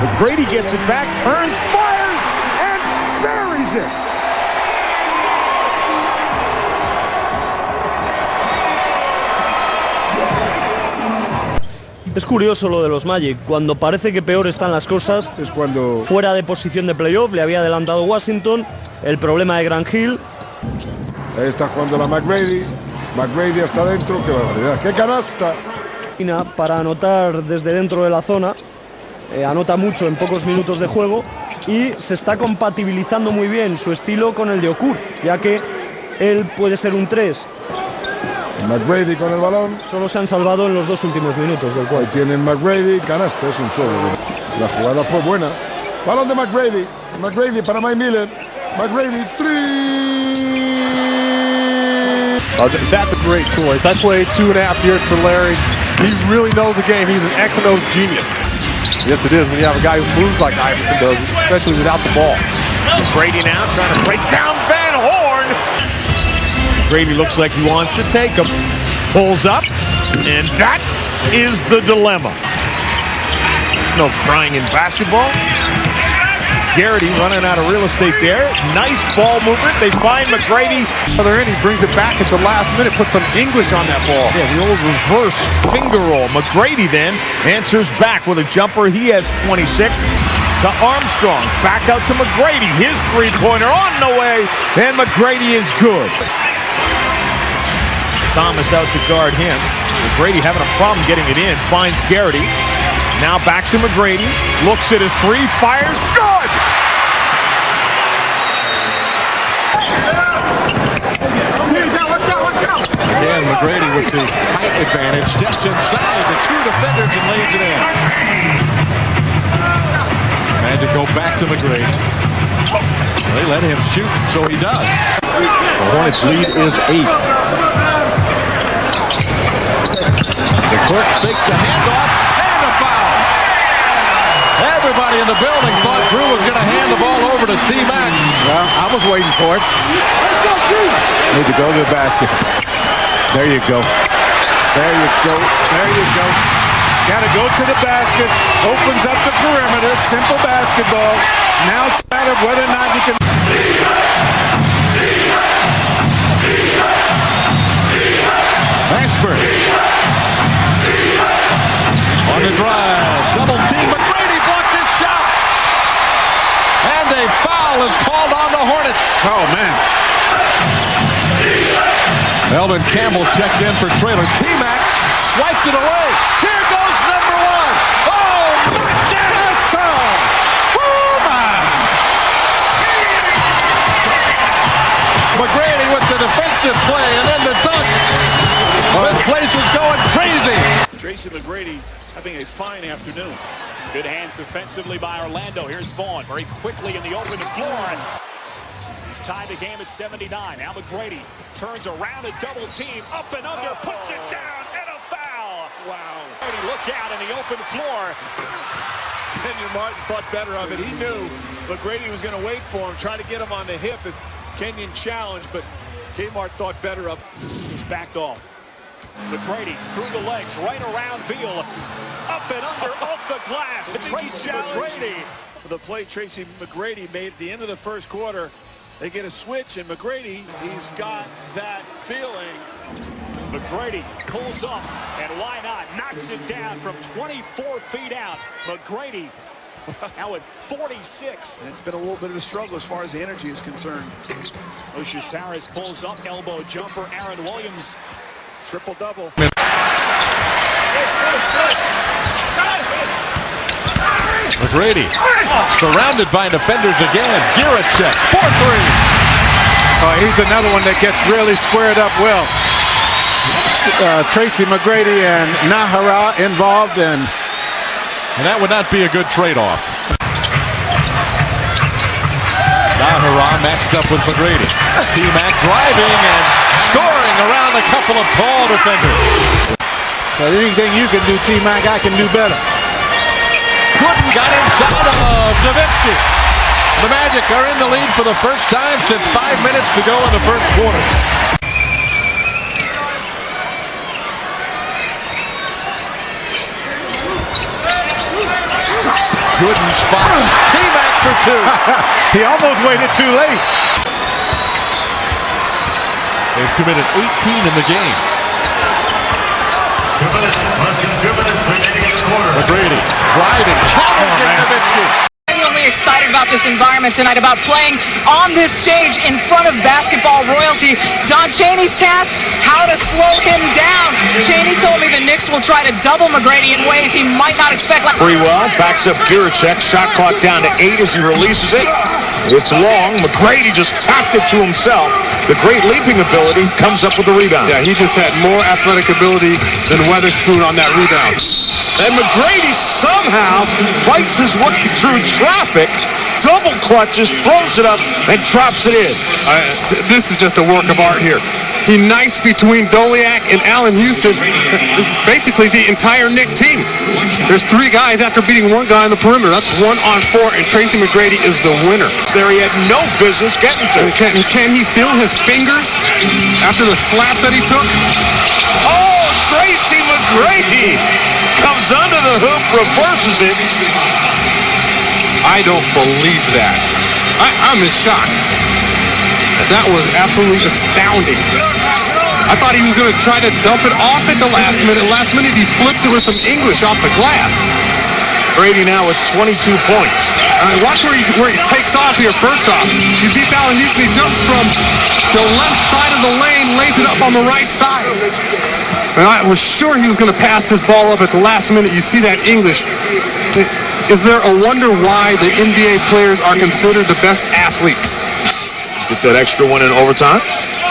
McGrady gets it back, turns, fires, and buries it. Es curioso lo de los Magic. Cuando parece que peor están las cosas, es cuando fuera de posición de playoff, le había adelantado Washington, el problema de Grant Hill. Ahí está jugando la McGrady. McGrady hasta adentro, qué barbaridad, qué canasta. Para anotar desde dentro de la zona, anota mucho en pocos minutos de juego y se está compatibilizando muy bien su estilo con el de Okur, ya que él puede ser un 3. McGrady con el balón. Solo se han salvado en los 2 últimos minutos del cual. Ahí tienen McGrady, canasta, es un solo. La jugada fue buena. Balón de McGrady. McGrady para Mike Miller. McGrady, 3. That's a great choice. I played 2.5 years for Larry. He really knows the game. He's an X and O's genius. Yes, it is when you have a guy who moves like Iverson does, especially without the ball. Brady now trying to break down Van Horn. Brady looks like he wants to take him. Pulls up, and that is the dilemma. There's no crying in basketball. Garrity running out of real estate there. Nice ball movement. They find McGrady. Other end, he brings it back at the last minute, puts some English on that ball. Yeah, the old reverse finger roll. McGrady then answers back with a jumper. He has 26. To Armstrong. Back out to McGrady. His three-pointer on the way, and McGrady is good. Thomas out to guard him. McGrady having a problem getting it in. Finds Garrity. Now back to McGrady. Looks at a 3. Fires. Good! Again, McGrady with the height advantage. Steps inside the 2 defenders and lays it in. Magic go back to McGrady. They let him shoot, so he does. The Hornets lead is 8. The clerk fakes the handoff and a foul. Everybody in the building thought Drew was going to hand the ball over to T-Mac. Well, I was waiting for it. Need to go to the basket. There you go. There you go. There you go. Got to go to the basket. Opens up the perimeter. Simple basketball. Now it's a matter of whether or not you can. Ashford. On the drive. Double team. McGrady blocked his shot. And a foul is called on the Hornets. Oh, man. Melvin Campbell checked in for Traylor. T-Mac swiped it away. Here goes number 1. Oh, yes! Oh, my. McGrady with the defensive play and then the dunk. This place is going crazy. Tracy McGrady having a fine afternoon. Good hands defensively by Orlando. Here's Vaughn very quickly in the open floor. He's tied the game at 79. Now McGrady turns around a double team. Up and under. Puts it down. And a foul. Wow. Look out in the open floor. Kenyon Martin thought better of it. He knew McGrady was going to wait for him, try to get him on the hip. And Kenyon challenged, but Kmart thought better of it. He's backed off. McGrady through the legs, right around Beal. Up and under, off the glass. Tracy McGrady. The play Tracy McGrady made at the end of the first quarter. They get a switch, and McGrady, he's got that feeling. McGrady pulls up, and why not? Knocks it down from 24 feet out. McGrady now at 46. And it's been a little bit of a struggle as far as the energy is concerned. Lucius Harris pulls up, elbow jumper. Aaron Williams. Triple-double. McGrady surrounded by defenders again. Giricek, 4-3. He's another one that gets really squared up well. Tracy McGrady and Nahara involved, and that would not be a good trade-off. Nahara matched up with McGrady. T-Mac driving and scoring around a couple of tall defenders. So anything you can do, T-Mac, I can do better. Gooden got inside of Nowitzki. The Magic are in the lead for the first time since 5 minutes to go in the first quarter. Gooden spots T-Mac for 2. He almost waited too late. They've committed 18 in the game. 2 minutes, less than 2 minutes remaining in the quarter. McGrady driving, challenging Nowitzki. Genuinely excited about this environment tonight, about playing on this stage in front of basketball royalty. Don Chaney's task, how to slow him down. Chaney told me the Knicks will try to double McGrady in ways he might not expect. Pretty well, backs up Giricek, shot clock down to 8 as he releases it. It's long, McGrady just tapped it to himself. The great leaping ability comes up with the rebound. Yeah, he just had more athletic ability than Weatherspoon on that rebound. And McGrady somehow fights his way through traffic, double clutches, throws it up, and drops it in. This is just a work of art here. He knifes between Doliak and Allen Houston, basically the entire Knick team. There's 3 guys after beating 1 guy on the perimeter. That's 1 on 4, and Tracy McGrady is the winner. There he had no business getting to. Can he feel his fingers after the slaps that he took? Oh, Tracy McGrady comes under the hoop, reverses it. I don't believe that. I'm in shock. That was absolutely astounding. I thought he was going to try to dump it off at the last minute. Last minute, he flips it with some English off the glass. Brady now with 22 points. Watch where he takes off here. First off, you see Allen Houston, he jumps from the left side of the lane, lays it up on the right side. And I was sure he was going to pass this ball up at the last minute. You see that English. Is there a wonder why the NBA players are considered the best athletes? Get that extra one in overtime.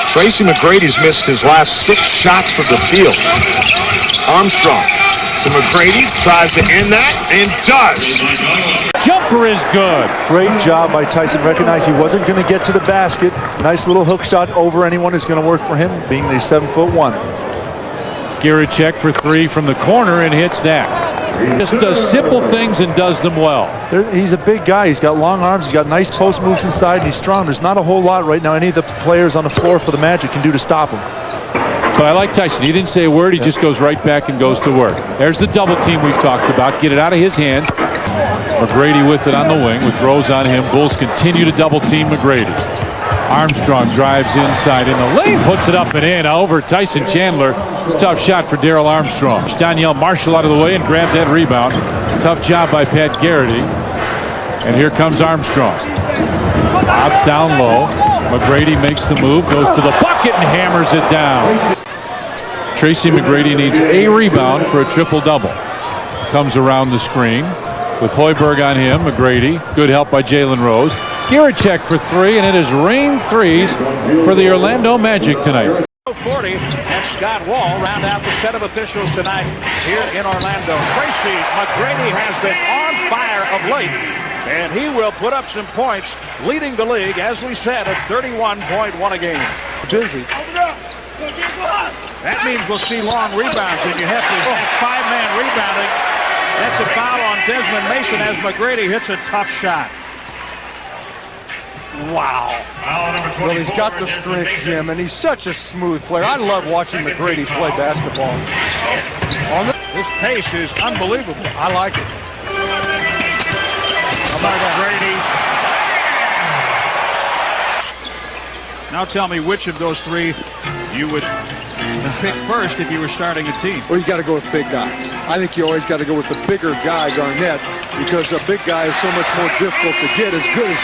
Tracy McGrady's missed his last 6 shots from the field. Armstrong to McGrady, tries to end that, and does. Jumper is good. Great job by Tyson. Recognized he wasn't going to get to the basket. Nice little hook shot over anyone who's going to work for him, being the 7'1". Giricek for 3 from the corner and hits that. Just does simple things and does them well. He's a big guy. He's got long arms. He's got nice post moves inside, and he's strong. There's not a whole lot right now any of the players on the floor for the Magic can do to stop him. But I like Tyson. He didn't say a word. He just goes right back and goes to work. There's the double team we've talked about. Get it out of his hands. McGrady with it on the wing with Rose on him. Bulls continue to double team McGrady. Armstrong drives inside in the lane, puts it up and in over Tyson Chandler. It's a tough shot for Darrell Armstrong. Danielle Marshall out of the way and grabbed that rebound. Tough job by Pat Garrity. And here comes Armstrong. Bob's down low. McGrady makes the move, goes to the bucket and hammers it down. Tracy McGrady needs a rebound for a triple-double. Comes around the screen with Hoiberg on him. McGrady, good help by Jalen Rose. Giricek for 3, and it is rain threes for the Orlando Magic tonight. 40 and Scott Wall round out the set of officials tonight here in Orlando. Tracy McGrady has been on fire of late, and he will put up some points, leading the league, as we said, at 31.1 a game. Busy. That means we'll see long rebounds, and you have to have 5-man rebounding. That's a foul on Desmond Mason as McGrady hits a tough shot. Wow. Well, he's got the strength, Jim, and he's such a smooth player. I love watching McGrady play basketball. This pace is unbelievable. I like it. How about McGrady? Now tell me which of those three you would pick first if you were starting a team. Well, you got to go with big guy. I think you always got to go with the bigger guy, Garnett, because a big guy is so much more difficult to get as good as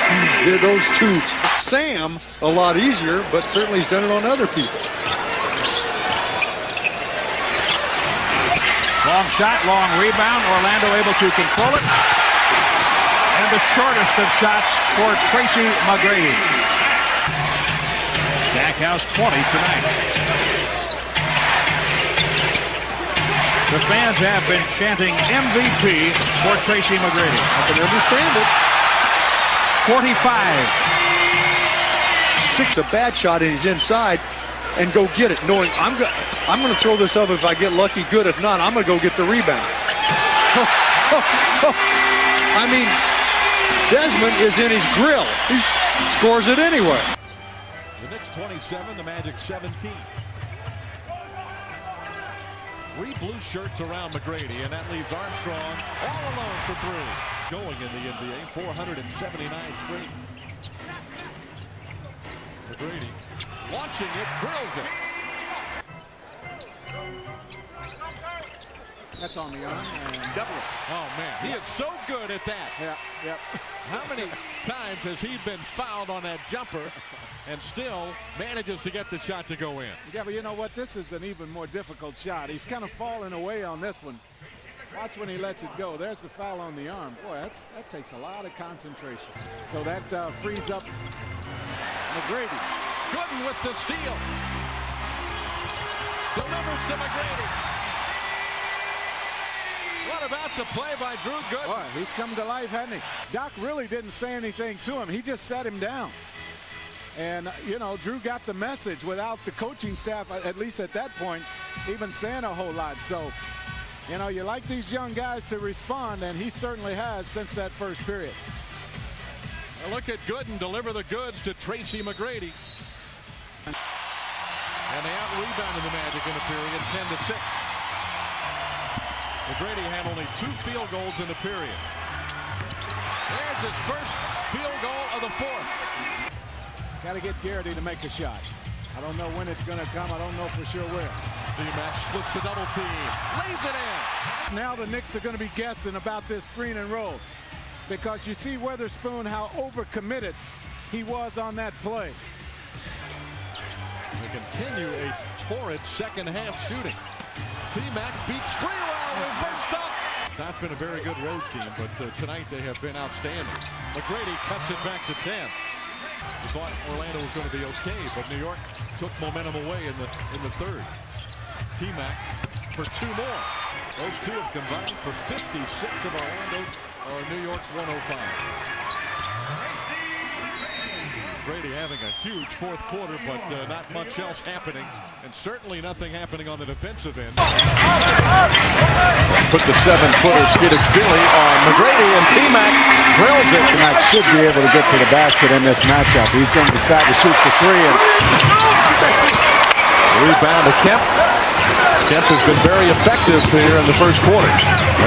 those two. Sam, a lot easier, but certainly he's done it on other people. Long shot, long rebound. Orlando able to control it. And the shortest of shots for Tracy McGrady. Stackhouse 20 tonight. The fans have been chanting MVP for Tracy McGrady. I can understand it. 45. 6, a bad shot, and he's inside, and go get it, knowing I'm going to throw this up if I get lucky. Good. If not, I'm going to go get the rebound. I mean, Desmond is in his grill. He scores it anyway. The Knicks 27, the Magic 17. 3 blue shirts around McGrady, and that leaves Armstrong all alone for 3. Going in the NBA, 479 straight. McGrady launching it, drills it. That's on the arm and double it. Oh man, he is so good at that. Yeah. How many times has he been fouled on that jumper and still manages to get the shot to go in? Yeah, but you know what? This is an even more difficult shot. He's kind of falling away on this one. Watch when he lets it go. There's the foul on the arm. Boy, that takes a lot of concentration. So that frees up McGrady. Gooden with the steal. Delivers to McGrady. What about the play by Drew Gooden? Boy, he's come to life, hasn't he? Doc really didn't say anything to him. He just sat him down. And, you know, Drew got the message without the coaching staff, at least at that point, even saying a whole lot. So, you know, you like these young guys to respond, and he certainly has since that first period. Well, look at Gooden deliver the goods to Tracy McGrady. And they out-rebounded the Magic in the period, 10-6. McGrady had only 2 field goals in the period. There's his first field goal of the 4th. Got to get Garrity to make a shot. I don't know when it's going to come. I don't know for sure where. D-Mac splits the double team. Lays it in. Now the Knicks are going to be guessing about this screen and roll, because you see Weatherspoon how overcommitted he was on that play. They continue a torrid second half shooting. T-Mac beats 3 while reversed up. It's not been a very good road team, but tonight they have been outstanding. McGrady cuts it back to 10. We thought Orlando was going to be okay, but New York took momentum away in the third. T-Mac for 2 more. Those two have combined for 56 of Orlando's or New York's 105. Brady having a huge 4th quarter, but not much else happening, and certainly nothing happening on the defensive end. Put the 7-footer skittish Billy on McGrady, and T-Mac drills it. T-Mac should be able to get to the basket in this matchup. He's going to decide to shoot for 3. And rebound to Kemp. Kemp has been very effective here in the first quarter,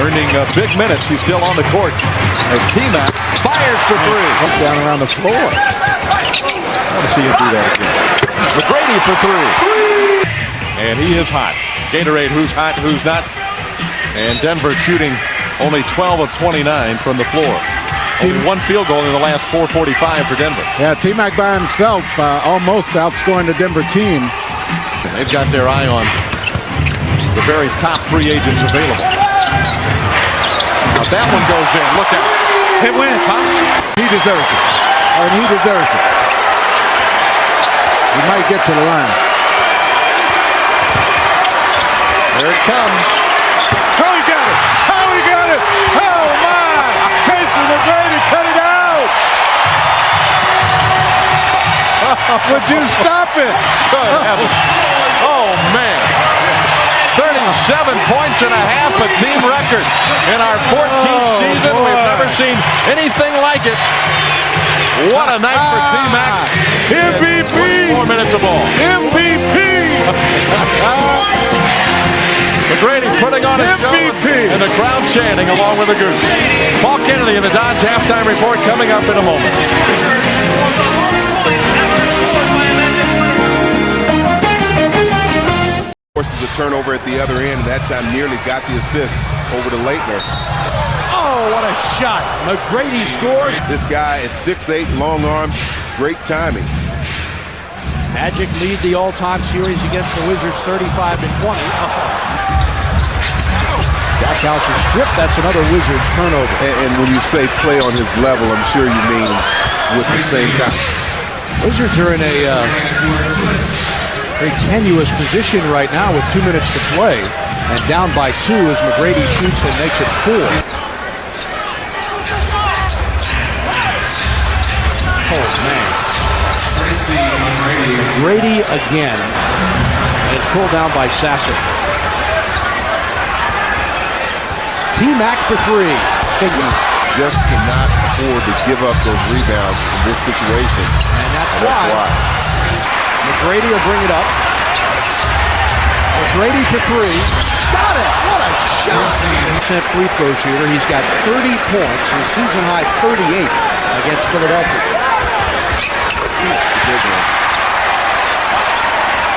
earning big minutes. He's still on the court as T-Mac fires for 3. Down around the floor. I want to see him do that again. McGrady for 3. And he is hot. Gatorade, who's hot, who's not. And Denver shooting only 12 of 29 from the floor. Only 1 field goal in the last 4:45 for Denver. Yeah, T-Mac by himself almost outscoring the Denver team. They've got their eye on the very top free agents available. Now that one goes in. Look out. It went. He deserves it. I mean, he deserves it. He might get to the line. There it comes. Oh, he got it. Oh, he got it. Oh, my. Tracy McGrady cut it out. Would you stop it? Good heavens. Oh, man. 37 points and a half, a team record. In our 14th season, we've never seen anything like it. What a night for T-Mac. MVP. 4 minutes of ball. MVP. McGrady putting on a MVP. show, and the crowd chanting along with the Goose. Paul Kennedy in the Dodge halftime report coming up in a moment. Forces a turnover at the other end, and that time nearly got the assist over to Leitner. Oh, what a shot. McGrady scores. This guy at 6'8", long arms, great timing. Magic lead the all-time series against the Wizards 35-20. Stackhouse is stripped. That's another Wizards turnover. And when you say play on his level, I'm sure you mean with the same guy. Wizards are in a very tenuous position right now with 2 minutes to play. And down by 2 as McGrady shoots and makes it 4. Oh, man. McGrady again. And it's pulled down by Sasser. T-Mac for 3. Just cannot afford to give up those rebounds in this situation. And that's why. McGrady will bring it up. McGrady for 3. Got it! What a shot! Free throw shooter. He's got 30 points and a season high 38 against Philadelphia.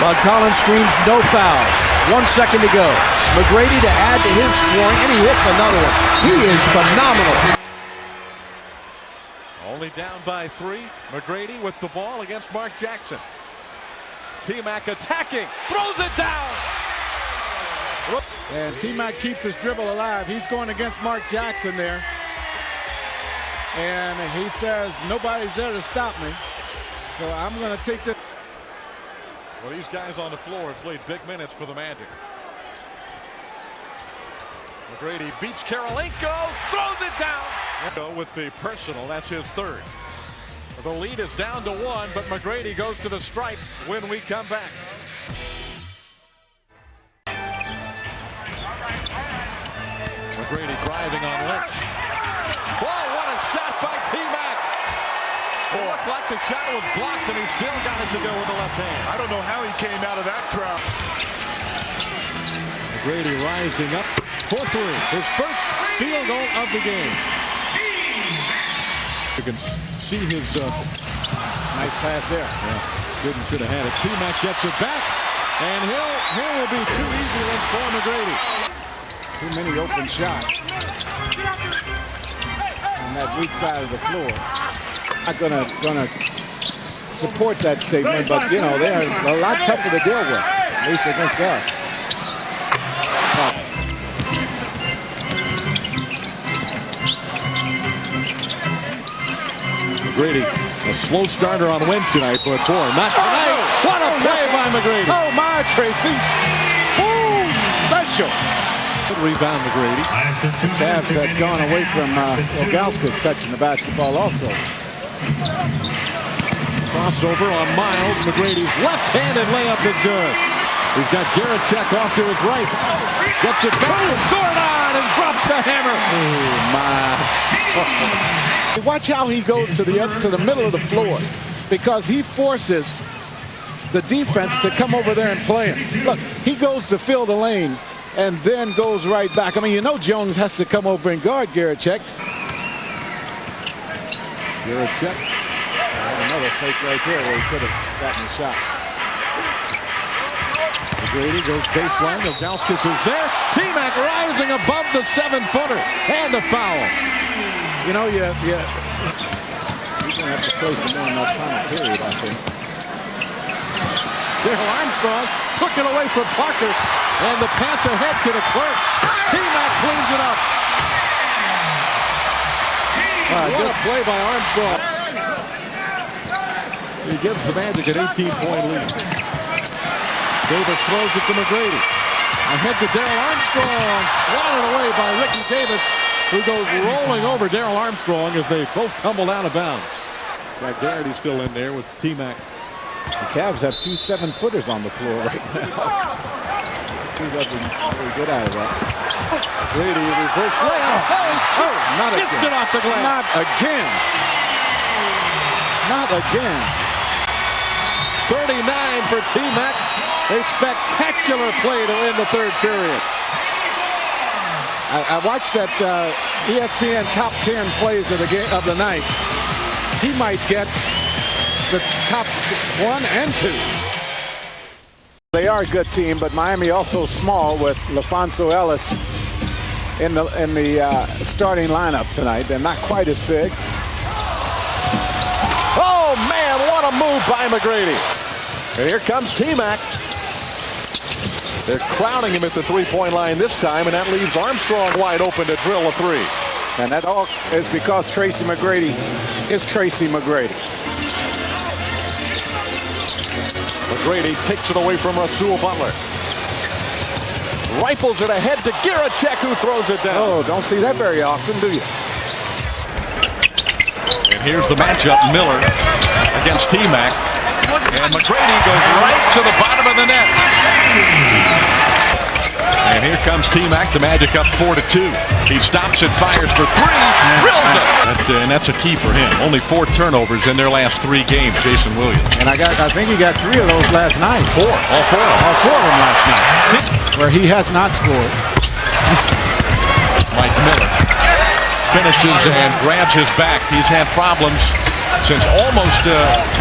Bud Collins screams no foul. 1 second to go. McGrady to add to his scoring, and he hits another one. He is phenomenal. Only down by 3. McGrady with the ball against Mark Jackson. T-Mac attacking, throws it down. And T-Mac keeps his dribble alive. He's going against Mark Jackson there. And he says, nobody's there to stop me. So I'm going to take this. Well, these guys on the floor have played big minutes for the Magic. McGrady beats Karolinko, throws it down. With the personal, that's his 3rd. The lead is down to 1, but McGrady goes to the stripe when we come back. McGrady driving on Lynch. Oh, what a shot by T-Mac! It looked like the shot was blocked, and he still got it to go with the left hand. I don't know how he came out of that crowd. McGrady rising up for 3. His first field goal of the game. You can see his nice pass there. Yeah, good and should have had it. T-Mac gets it back, and here will be 2 easy ones for McGrady. Too many open shots on that weak side of the floor. Not gonna support that statement, but you know they're a lot tougher to deal with, at least against us. McGrady, a slow starter on Wednesday night, but boy, not tonight. What a play by McGrady! Oh my, Tracy! Oh, special! Good rebound, McGrady. The Cavs had gone away from Ilgauskas touching the basketball also. Crossover on Miles. McGrady's left-handed layup is good. He's got Garachek off to his right. Gets it back, Gordon, and drops the hammer. Oh, my. Watch how he goes to the middle of the floor, because he forces the defense to come over there and play him. Look, he goes to fill the lane and then goes right back. I mean, you know Jones has to come over and guard Garachek. Garachek. Another fake right there where he could have gotten a shot. McGrady goes baseline. Ilgauskas is there. T-Mac rising above the 7-footer. And a foul. You know, you're going to have to play some more in that final period, I think. Darrell Armstrong took it away from Parker. And the pass ahead to the clerk. T-Mac cleans it up. What a play by Armstrong. He gives the Magic an 18-point lead. Davis throws it to McGrady. Ahead to Darrell Armstrong. Swatted away by Ricky Davis, who goes rolling over Darrell Armstrong as they both tumble out of bounds. McGrady's still in there with T-Mac. The Cavs have 2 7-footers on the floor right now. Let's see what we get out of that. Brady reverse layup. Oh, not again. Gets it off the glass. Not again. shot again. 39 for T-Mac. A spectacular play to end the third period. I watched that ESPN top 10 plays of the night. He might get the top 1 and 2. They are a good team, but Miami also small with LaFonso Ellis in the starting lineup tonight. They're not quite as big. Oh man, what a move by McGrady. And here comes T-Mac. They're crowding him at the three-point line this time, and that leaves Armstrong wide open to drill a three. And that all is because Tracy McGrady is Tracy McGrady. McGrady takes it away from Rasul Butler. Rifles it ahead to Giracek, who throws it down. Oh, don't see that very often, do you? And here's the matchup, Miller against T-Mac. And McGrady goes right to the bottom of the net. And here comes T-Mac, the Magic up 4-2. He stops it, fires for three, drills it. And that's a key for him. Only 4 turnovers in their last 3 games, Jason Williams. And I think he got 3 of those last night. 4, all 4 of them. All 4 of them last night, where he has not scored. Mike Miller finishes and grabs his back. He's had problems since almost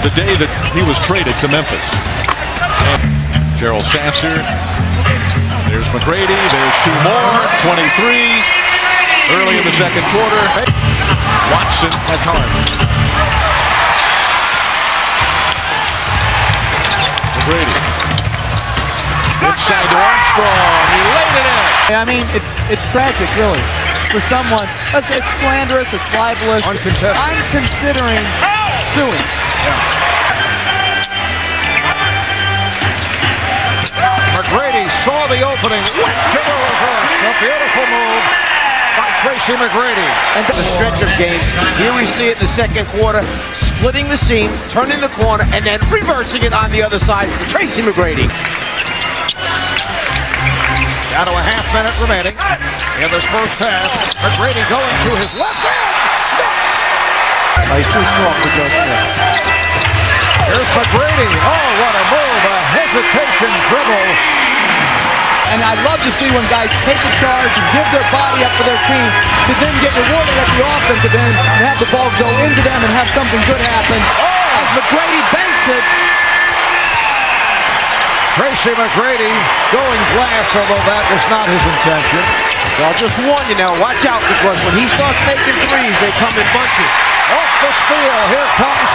the day that he was traded to Memphis. Gerald Sasser. There's McGrady. There's 2 more. 23. Early in the second quarter. Watson. That's hard. McGrady. Inside to Armstrong. He laid it in. I mean, it's tragic, really, for someone. It's slanderous. It's libelous. Uncontested. I'm considering suing. McGrady saw the opening, went to the reverse. A beautiful move by Tracy McGrady. And the stretch of games. Here we see it in the second quarter, splitting the seam, turning the corner, and then reversing it on the other side for Tracy McGrady. Down to a half minute remaining in this first half. McGrady going to his left hand. Smith. He's too strong for Joe Smith. Here's McGrady. Oh, what a move. A hesitation dribble. And I love to see when guys take a charge and give their body up for their team to then get rewarded at the offensive end and have the ball go into them and have something good happen. Oh, as McGrady banks it. Tracy McGrady going glass, although that was not his intention. Well, I'll just warn you now, watch out, because when he starts making threes, they come in bunches. Off the steal, here comes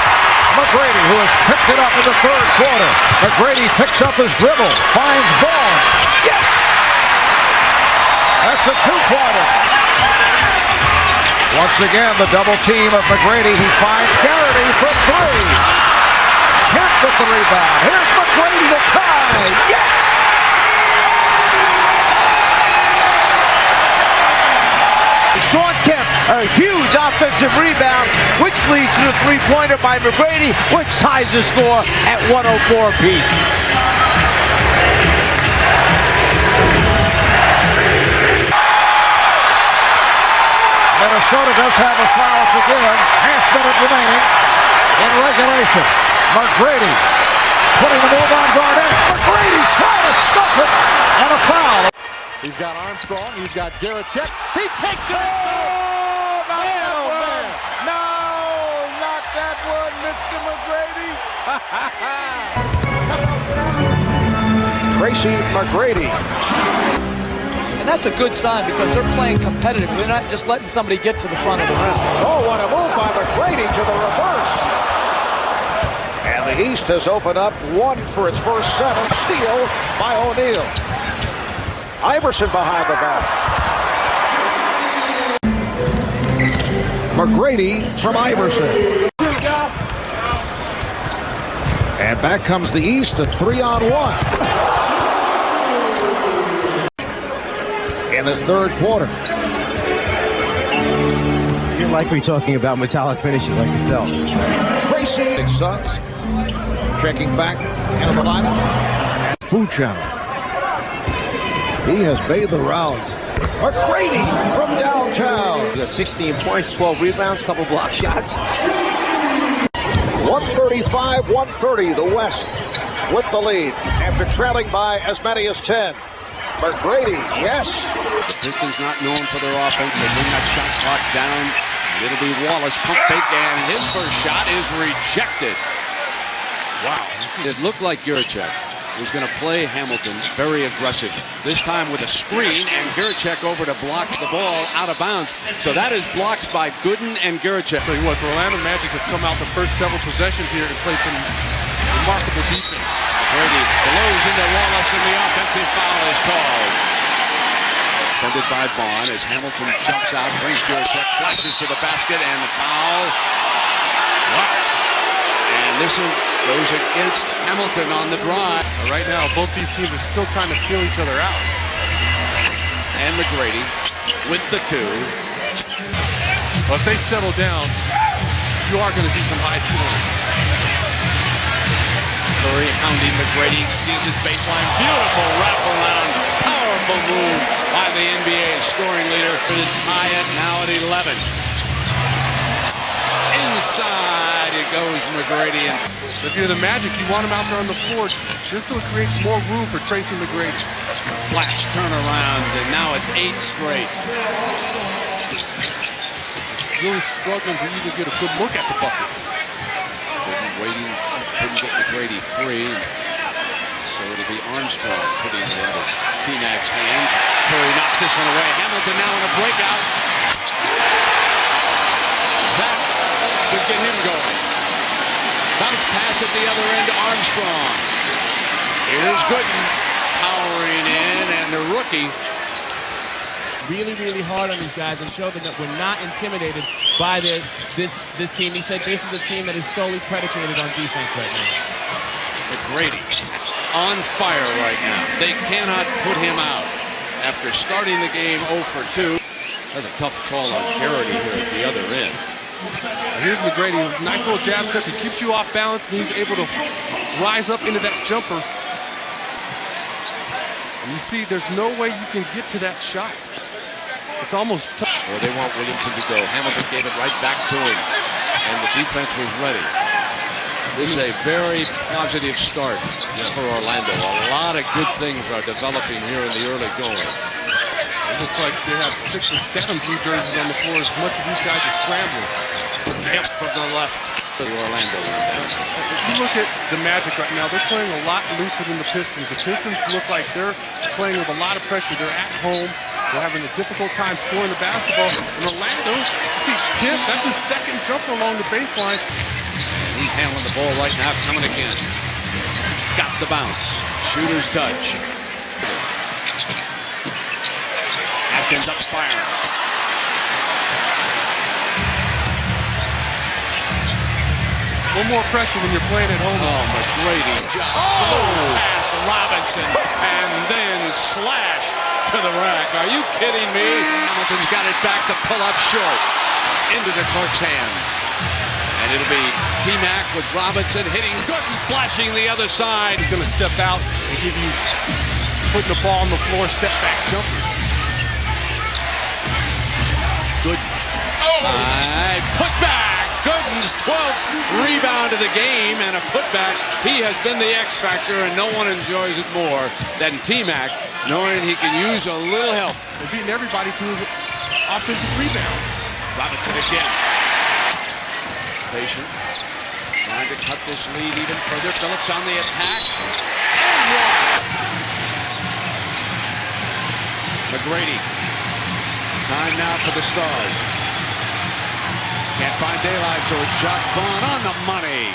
McGrady, who has picked it up in the third quarter. McGrady picks up his dribble, finds Vaughn. Yes! That's a 2-pointer. Once again, the double team of McGrady. He finds Garrity for 3. Kemp with the rebound. Here's McGrady to tie. Yes! Sean Kemp, a huge offensive rebound, which leads to the 3-pointer by McGrady, which ties the score at 104 apiece. Minnesota does have a foul to give. Half minute remaining in regulation. McGrady putting the move on Garnett. McGrady trying to stuff it, and a foul. He's got Armstrong. He's got Giracek. He takes it. Oh, not that one. No, not that one, Mr. McGrady. Tracy McGrady. And that's a good sign because they're playing competitive. They're not just letting somebody get to the front of the rim. Oh, what a move by McGrady to the reverse. And the East has opened up 1 for its first 7. Steal by O'Neal. Iverson behind the back. McGrady from Iverson. And back comes the East to 3-on-1. In this third quarter. You're likely talking about metallic finishes, I can tell. Tracy Suggs checking back into the lineup. Food Channel. He has made the rounds. McGrady from downtown. He got 16 points, 12 rebounds, couple block shots. 1 135-130, the West with the lead after trailing by as many as 10. McGrady, yes. The Pistons not known for their offense. They bring that shot clock down. It'll be Wallace, pump fake, and his first shot is rejected. Wow. It looked like Gurchek was going to play Hamilton very aggressive. This time with a screen, and Gurchek over to block the ball out of bounds. So that is blocked by Gooden and Gurchek. Tell you what, the Orlando Magic have come out the first several possessions here and played some remarkable defense. Brady blows into Wallace, and the offensive foul is called. Defended by Vaughn as Hamilton jumps out, brings Gurchek, flashes to the basket, and the foul. Wow. And this goes against Hamilton on the drive. Right now, both these teams are still trying to feel each other out. And McGrady with the two. But if they settle down, you are going to see some high scoring. Curry hounding McGrady, sees his baseline. Beautiful wraparound, powerful move by the NBA scoring leader to tie it now at 11. Inside it goes McGrady. And if you're the Magic, you want him out there on the floor just so it creates more room for Tracy McGrady. Flash turnaround, and now it's 8 straight. He's really struggling to even get a good look at the bucket. Waiting, couldn't get McGrady free. So it'll be Armstrong putting it into T-Mac's hands. Curry knocks this one away. Hamilton now in a breakout. That could get him going. Bounce pass at the other end to Armstrong. Here's Gooden powering in, and the rookie. Really hard on these guys and show them that we're not intimidated by this team. He said this is a team that is solely predicated on defense right now. McGrady on fire right now. They cannot put him out after starting the game 0 for 2. That's a tough call on Garrity here at the other end. Here's McGrady, nice little jab step. He keeps you off balance, and he's able to rise up into that jumper. And you see, there's no way you can get to that shot. It's almost tough. Well, they want Williamson to go. Hamilton gave it right back to him, and the defense was ready. This is a very positive start for Orlando. A lot of good things are developing here in the early going. It looks like they have 6 or 7 blue jerseys on the floor as much as these guys are scrambling. Kemp from the left to the Orlando one. If you look at the Magic right now, they're playing a lot looser than the Pistons. The Pistons look like they're playing with a lot of pressure. They're at home. They're having a difficult time scoring the basketball. In Orlando, you see Kemp, that's his second jumper along the baseline. He's handling the ball right now, coming again. Got the bounce. Shooter's touch. Atkins up firing. One more pressure when you're playing at home. Oh, McGrady just past Robinson and then slash to the rack. Are you kidding me? Hamilton's got it back to pull up short into the Clark's hands. And it'll be T-Mac with Robinson hitting good and flashing the other side. He's going to step out and give you putting the ball on the floor, step back jumpers. Good. Put back. Gooden's 12th rebound of the game and a putback. He has been the X factor, and no one enjoys it more than T-Mac, knowing he can use a little help. They're beating everybody to his offensive rebound. Robinson again. Patient. Trying to cut this lead even further. Phillips on the attack. And one. McGrady. Time now for the Stars. Can't find daylight, so it's Jacques Vaughn on the money.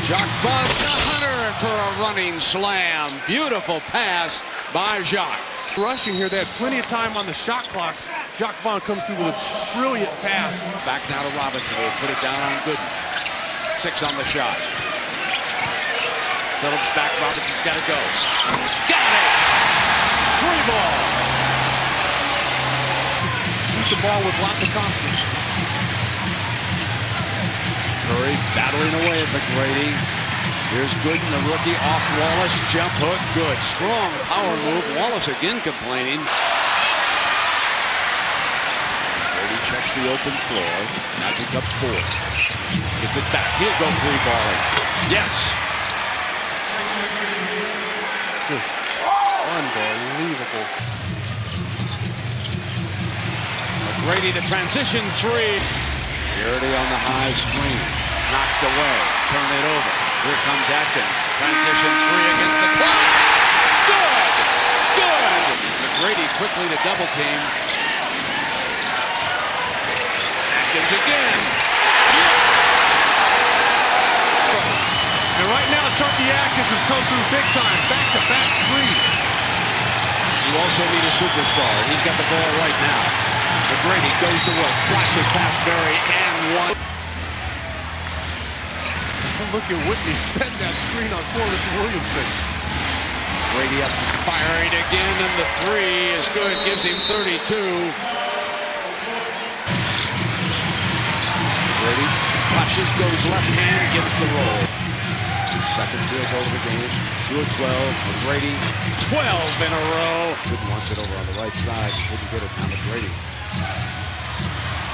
Jacques Vaughn, the hunter for a running slam. Beautiful pass by Jacques. Rushing here, they had plenty of time on the shot clock. Jacques Vaughn comes through with a brilliant pass. Back now to Robinson. He'll put it down on Gooden. 6 on the shot. Phillips back. Robinson's got to go. Got it! 3 ball. Shoot the ball with lots of confidence. Curry battling away at McGrady. Here's Gooden, the rookie, off Wallace. Jump hook, good. Strong power move. Wallace again complaining. McGrady checks the open floor. Magic up 4. Gets it back. He'll go free balling. Yes. Just unbelievable. McGrady to transition 3. Garrity on the high screen. Knocked away. Turn it over. Here comes Atkins. Transition 3 against the clock. Good! Good! McGrady quickly to double team. Atkins again. And right now, Turkey Atkins has come through big time. Back-to-back threes. You also need a superstar. He's got the ball right now. McGrady goes to work. Flashes past Berry and one. Look at Whitney setting that screen on Forrest Williamson. Brady up, firing again, and the 3 is good. Gives him 32. Brady flashes, goes left hand, gets the roll. His second field goal of the game. 2 of 12. McGrady, 12 in a row. Good wants it over on the right side. Couldn't get it down to Brady.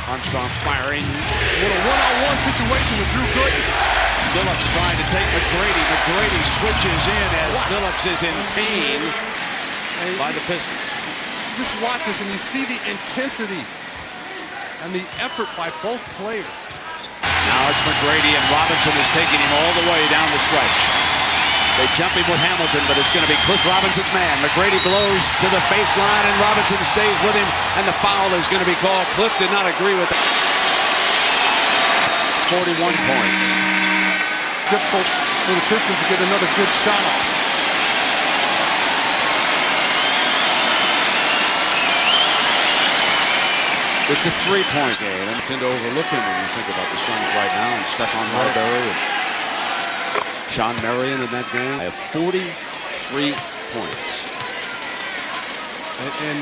Armstrong firing. What a one-on-one situation with Drew Gooden. Phillips trying to take McGrady. McGrady switches in as Phillips is in pain by the Pistons. Just watch this and you see the intensity and the effort by both players. Now it's McGrady and Robinson is taking him all the way down the stretch. They jump him with Hamilton, but it's going to be Cliff Robinson's man. McGrady blows to the baseline and Robinson stays with him, and the foul is going to be called. Cliff did not agree with that. 41 points. Difficult for the Pistons to get another good shot off. It's a 3-point game. I tend to overlook him when you think about the Suns right now, and Stephon Marbury and Sean Marion in that game. I have 43 points. And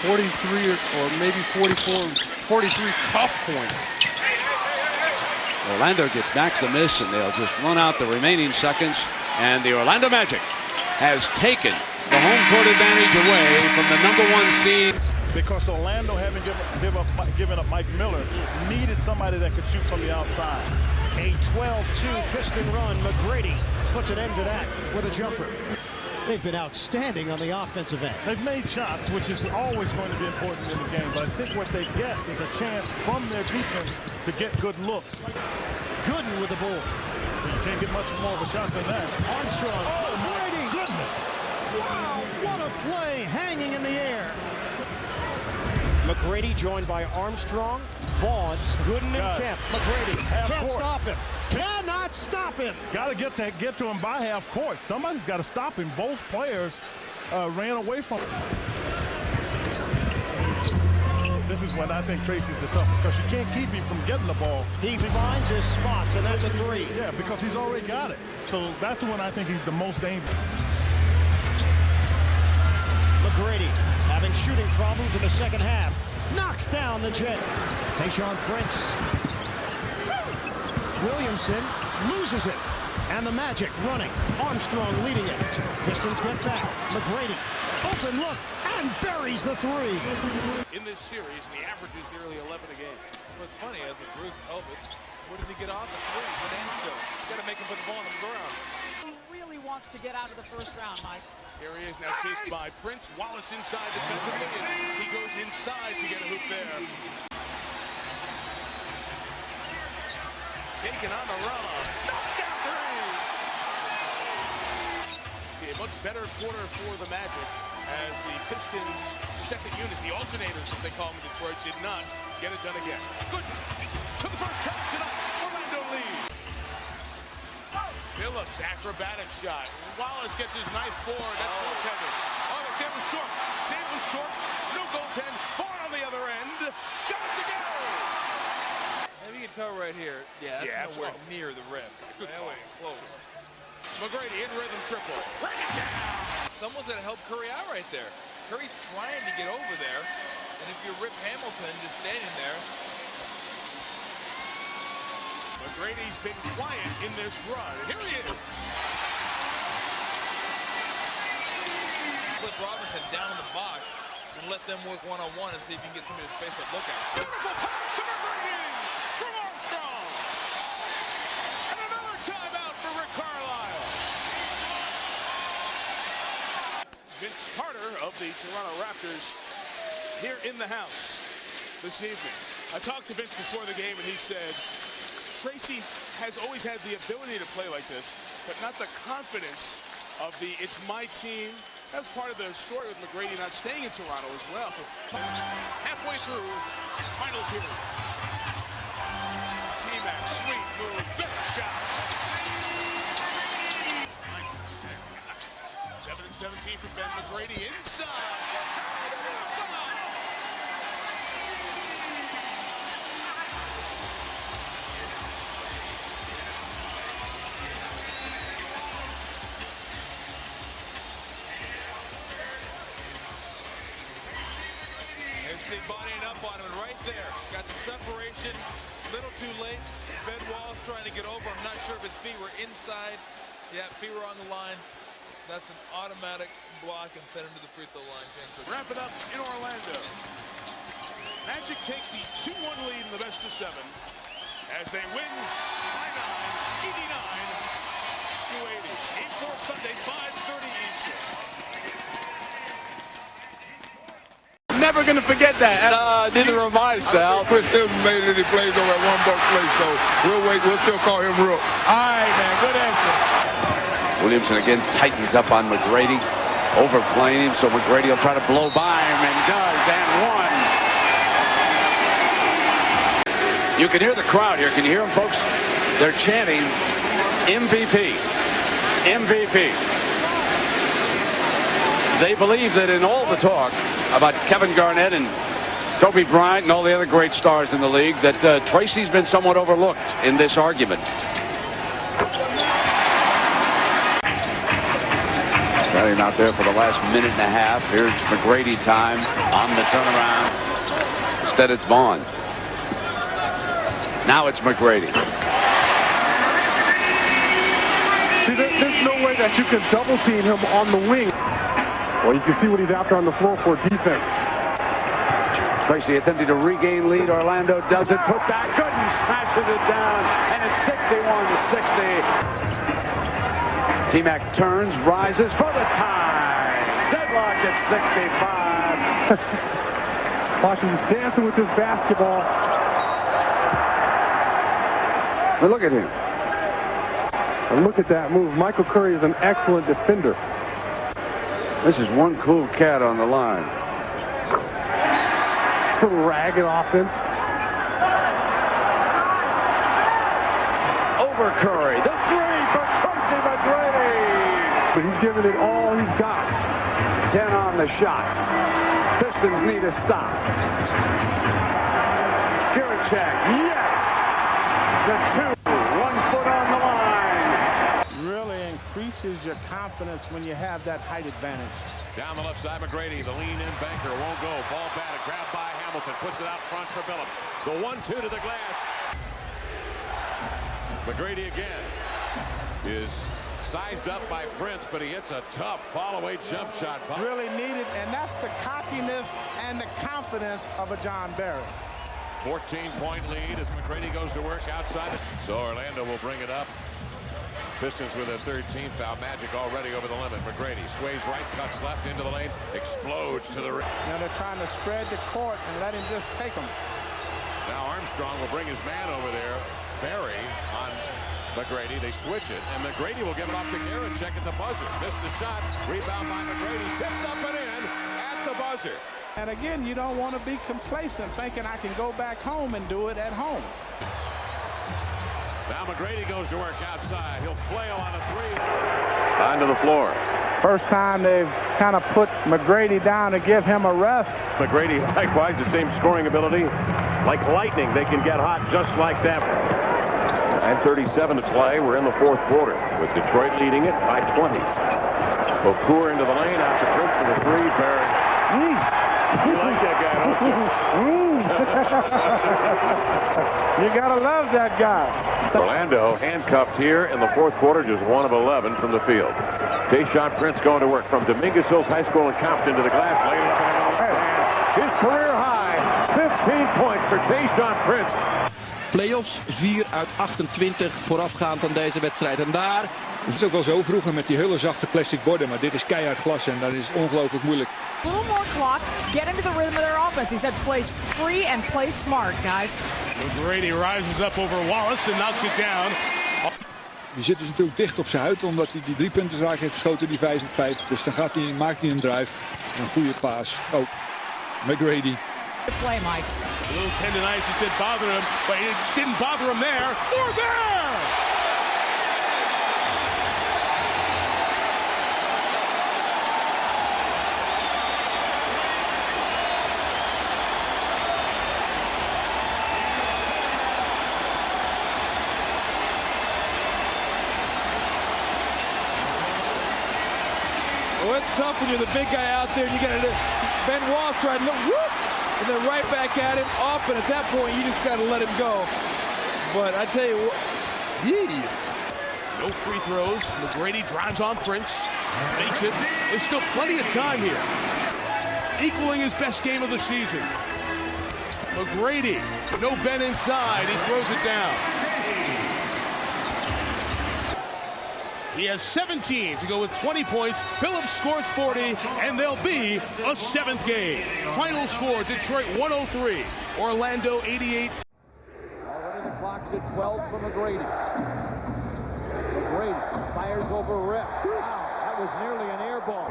43 or maybe 43 tough points. Orlando gets back the miss, and they'll just run out the remaining seconds. And the Orlando Magic has taken the home court advantage away from the #1 seed. Because Orlando, having given up Mike Miller, needed somebody that could shoot from the outside. A 12-2 Piston run. McGrady puts an end to that with a jumper. They've been outstanding on the offensive end. They've made shots, which is always going to be important in the game. But I think what they get is a chance from their defense to get good looks. Gooden with the ball. You can't get much more of a shot than that. Armstrong. Oh, my McGrady. goodness. Wow, what a play hanging in the air. McGrady joined by Armstrong, Vaughn, Gooden, and Kemp. McGrady can't stop him. Cannot stop him. Got to get to him by half court. Somebody's got to stop him. Both players ran away from him. This is when I think Tracy's the toughest, because you can't keep him from getting the ball. He finds his spots, and that's a 3. Yeah, because he's already got it. So that's when I think he's the most dangerous. McGrady having shooting problems in the second half. Knocks down the Jet. Tayshaun Prince. Williamson loses it. And the Magic running. Armstrong leading it. Pistons get back. McGrady. Open look. And buries the 3. In this series, the average is nearly 11 a game. What's funny, as a bruised pelvis, where does he get off at 3? Standstill. He's got to make him put the ball on the ground. He really wants to get out of the first round, Mike. Here he is now chased by Prince. Wallace inside defensively. He goes inside to get a hoop there. Taken on the run. Knocks down 3. A much better quarter for the Magic as the Pistons' second unit, the alternators as they call them in Detroit, did not get it done again. Good to the first time tonight. Orlando lead. Phillips, acrobatic shot. Wallace gets his ninth board. That's goaltending. Oh, the save was short. Save was short. No goaltend. Board on the other end. Got it to go. And you can tell right here. Yeah, that's nowhere near the rim. Good ball. Close. McGrady in rhythm triple. Right it down. Someone's got to help Curry out right there. Curry's trying to get over there. And if you're Rip Hamilton just standing there, McGrady's been quiet in this run. Here he is. Cliff Robinson down in the box. and let them work one-on-one and see if you can get somebody to space up look at. Beautiful pass to McGrady from Armstrong. And another timeout for Rick Carlisle. Vince Carter of the Toronto Raptors here in the house this evening. I talked to Vince before the game and he said Tracy has always had the ability to play like this, but not the confidence of the it's my team. That was part of the story with McGrady not staying in Toronto as well. Halfway through, final period. T-Mac, sweet move, big shot. 7 and 17 for Ben McGrady inside. They bodying up on him right there. Got the separation, little too late. Ben Wall's trying to get over. I'm not sure if his feet were inside. Yeah, feet were on the line. That's an automatic block and send him to the free throw line. Wrap it up in Orlando. Magic take the 2-1 lead in the best of 7 as they win by 9, 89-80. Game 4 Sunday, 5:30 Eastern. Never going to forget that. Neither am I, Sal. Chris Hilton made it. He plays over at one buck place, so we'll wait. We'll still call him Rook. All right, man. Good answer. Williamson again tightens up on McGrady, overplaying him, so McGrady will try to blow by him, and does, and one. You can hear the crowd here. Can you hear them, folks? They're chanting MVP. MVP. They believe that in all the talk about Kevin Garnett and Kobe Bryant and all the other great stars in the league, that Tracy's been somewhat overlooked in this argument. Got him out there for the last minute and a half. Here's McGrady time on the turnaround. Instead, it's Vaughn. Now it's McGrady. See, there's no way that you can double team him on the wing. Well, you can see what he's after on the floor for defense. Tracy attempting to regain lead. Orlando does it. Put back. Gooden smashes it down. And it's 61-60. T-Mac turns, rises for the tie. Deadlock at 65. Washington's dancing with this basketball. But look at him. And look at that move. Michael Curry is an excellent defender. This is one cool cat on the line. Ragged offense. Over Curry. The three for Tracy McGrady. But he's giving it all he's got. 10 on the shot. Pistons need a stop. Kiricek. Yes. The 2. 1 foot on the line. Really increases your confidence when you have that height advantage. Down the left side, McGrady, the lean-in banker, won't go. Ball batted, grabbed by Hamilton, puts it out front for Phillips. The 1-2 to the glass. McGrady again is sized up by Prince, but he hits a tough fall-away jump shot. Really needed, and that's the cockiness and the confidence of a John Barry. 14-point lead as McGrady goes to work outside. So Orlando will bring it up. Pistons with a 13th foul. Magic already over the limit. McGrady sways right, cuts left into the lane, explodes to the rim. Now they're trying to spread the court and let him just take them. Now Armstrong will bring his man over there. Barry on McGrady. They switch it, and McGrady will give it off to Kiricek at the buzzer. Missed the shot. Rebound by McGrady. Tipped up and in at the buzzer. And again, you don't want to be complacent thinking I can go back home and do it at home. Now McGrady goes to work outside. He'll flail on a 3. Onto the floor. First time they've kind of put McGrady down to give him a rest. McGrady, likewise, the same scoring ability. Like lightning, they can get hot just like that. 9:37 to play. We're in the fourth quarter with Detroit leading it by 20. Okur into the lane after Prince for the 3. Barry. You like that guy, don't you? You gotta love that guy. Orlando handcuffed here in the fourth quarter, just 1 of 11 from the field. Tayshaun Prince going to work from Dominguez Hills High School in Compton to the glass. Laid up and points for Tayshaun Prince. Playoffs 4 uit 28 voorafgaand aan deze wedstrijd. En daar... Het is ook wel zo vroeger met die hele zachte plastic borden, maar dit is keihard glas en dat is ongelooflijk moeilijk. A little more clock, get into the rhythm of their offense. He said play free and play smart, guys. McGrady rises up over Wallace and knocks it down. Die zit dus natuurlijk dicht op zijn huid, omdat hij die 3-puntenzaak heeft geschoten, die 5 op 5. Dus dan maakt hij een drive. Een goede paas. Oh, McGrady. Play, Mike. A little tendonitis, he said bother him, but it didn't bother him there or there. Well, it's tough when you're the big guy out there and you got to Ben Wallace tried to look, whoop, and then right back at him, off, and at that point you just got to let him go. But I tell you what, jeez. No free throws. McGrady drives on Prince. Makes it. There's still plenty of time here. Equaling his best game of the season. McGrady, no Ben inside. He throws it down. He has 17 to go with 20 points. Phillips scores 40, and there'll be a 7th game. Final score, Detroit 103, Orlando 88. Already the clock's at 12 for McGrady. McGrady fires over Rip. Wow, that was nearly an air ball.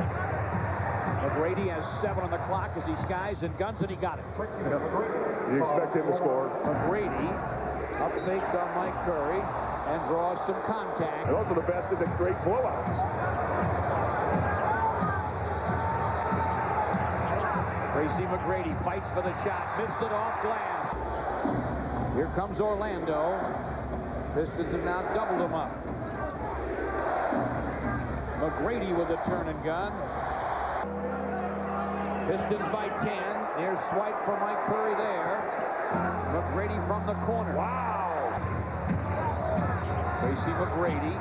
McGrady has 7 on the clock as he skies and guns, and he got it. You expect him to score. McGrady up fakes on Mike Curry and draws some contact. And those are the best of the great blowouts. Tracy McGrady fights for the shot, missed it off glass. Here comes Orlando. Pistons have now doubled him up. McGrady with a turn and gun. Pistons by 10. There's swipe for Mike Curry there. McGrady from the corner. Wow! Tracy McGrady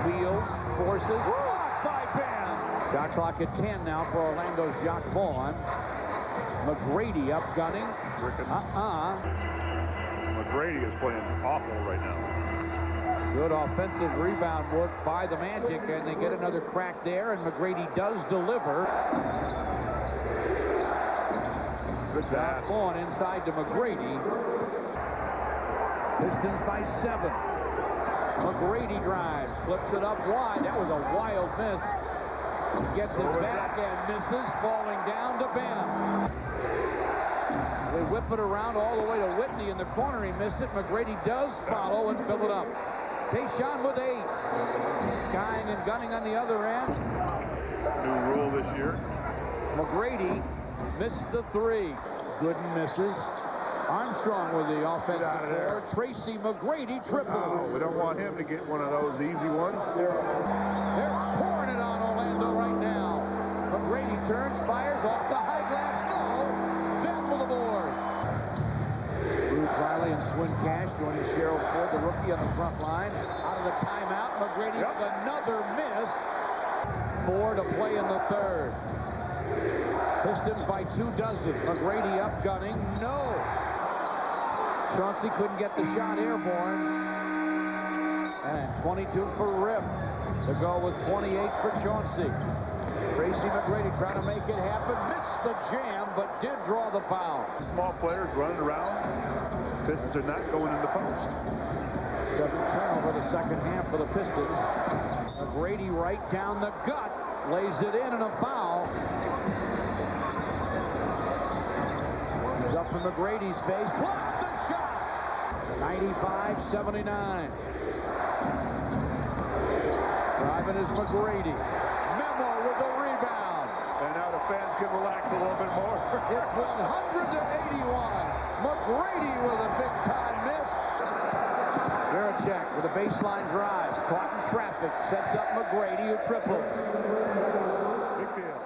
wheels, forces, blocked by Ben. Shot clock at 10 now for Orlando's Jock Vaughn. McGrady up gunning. McGrady is playing awful right now. Good offensive rebound work by the Magic, and they get another crack there, and McGrady does deliver. Good pass. Vaughn inside to McGrady. Pistons by 7. McGrady drives, flips it up wide. That was a wild miss. He gets it back and misses, falling down to Ben. They whip it around all the way to Whitney in the corner. He missed it. McGrady does follow and fill it up. Tayshaun with 8. Skying and gunning on the other end. New rule this year. McGrady missed the 3. Gooden misses. Armstrong with the offensive board. Tracy McGrady triple. No, we don't want him to get one of those easy ones. They're pouring it on Orlando right now. McGrady turns, fires off the high glass. No. Ben for the board. Bruce Riley and Swin Cash joining Cheryl Ford, the rookie on the front line. Out of the timeout, McGrady with another miss. 4 to play in the third. Pistons by 24. McGrady up gunning. No. Chauncey couldn't get the shot airborne. And 22 for Rip. The goal was 28 for Chauncey. Tracy McGrady trying to make it happen. Missed the jam, but did draw the foul. Small players running around. Pistons are not going in the post. 7th turnover the second half for the Pistons. McGrady right down the gut. Lays it in and a foul. He's up in McGrady's face. Blocks the shot. 95-79. Driving is McGrady. Memo with the rebound. And now the fans can relax a little bit more. It's 100-81. McGrady with a big-time miss. Verichek with a baseline drive. Caught in traffic. Sets up McGrady, who triples. Big deal.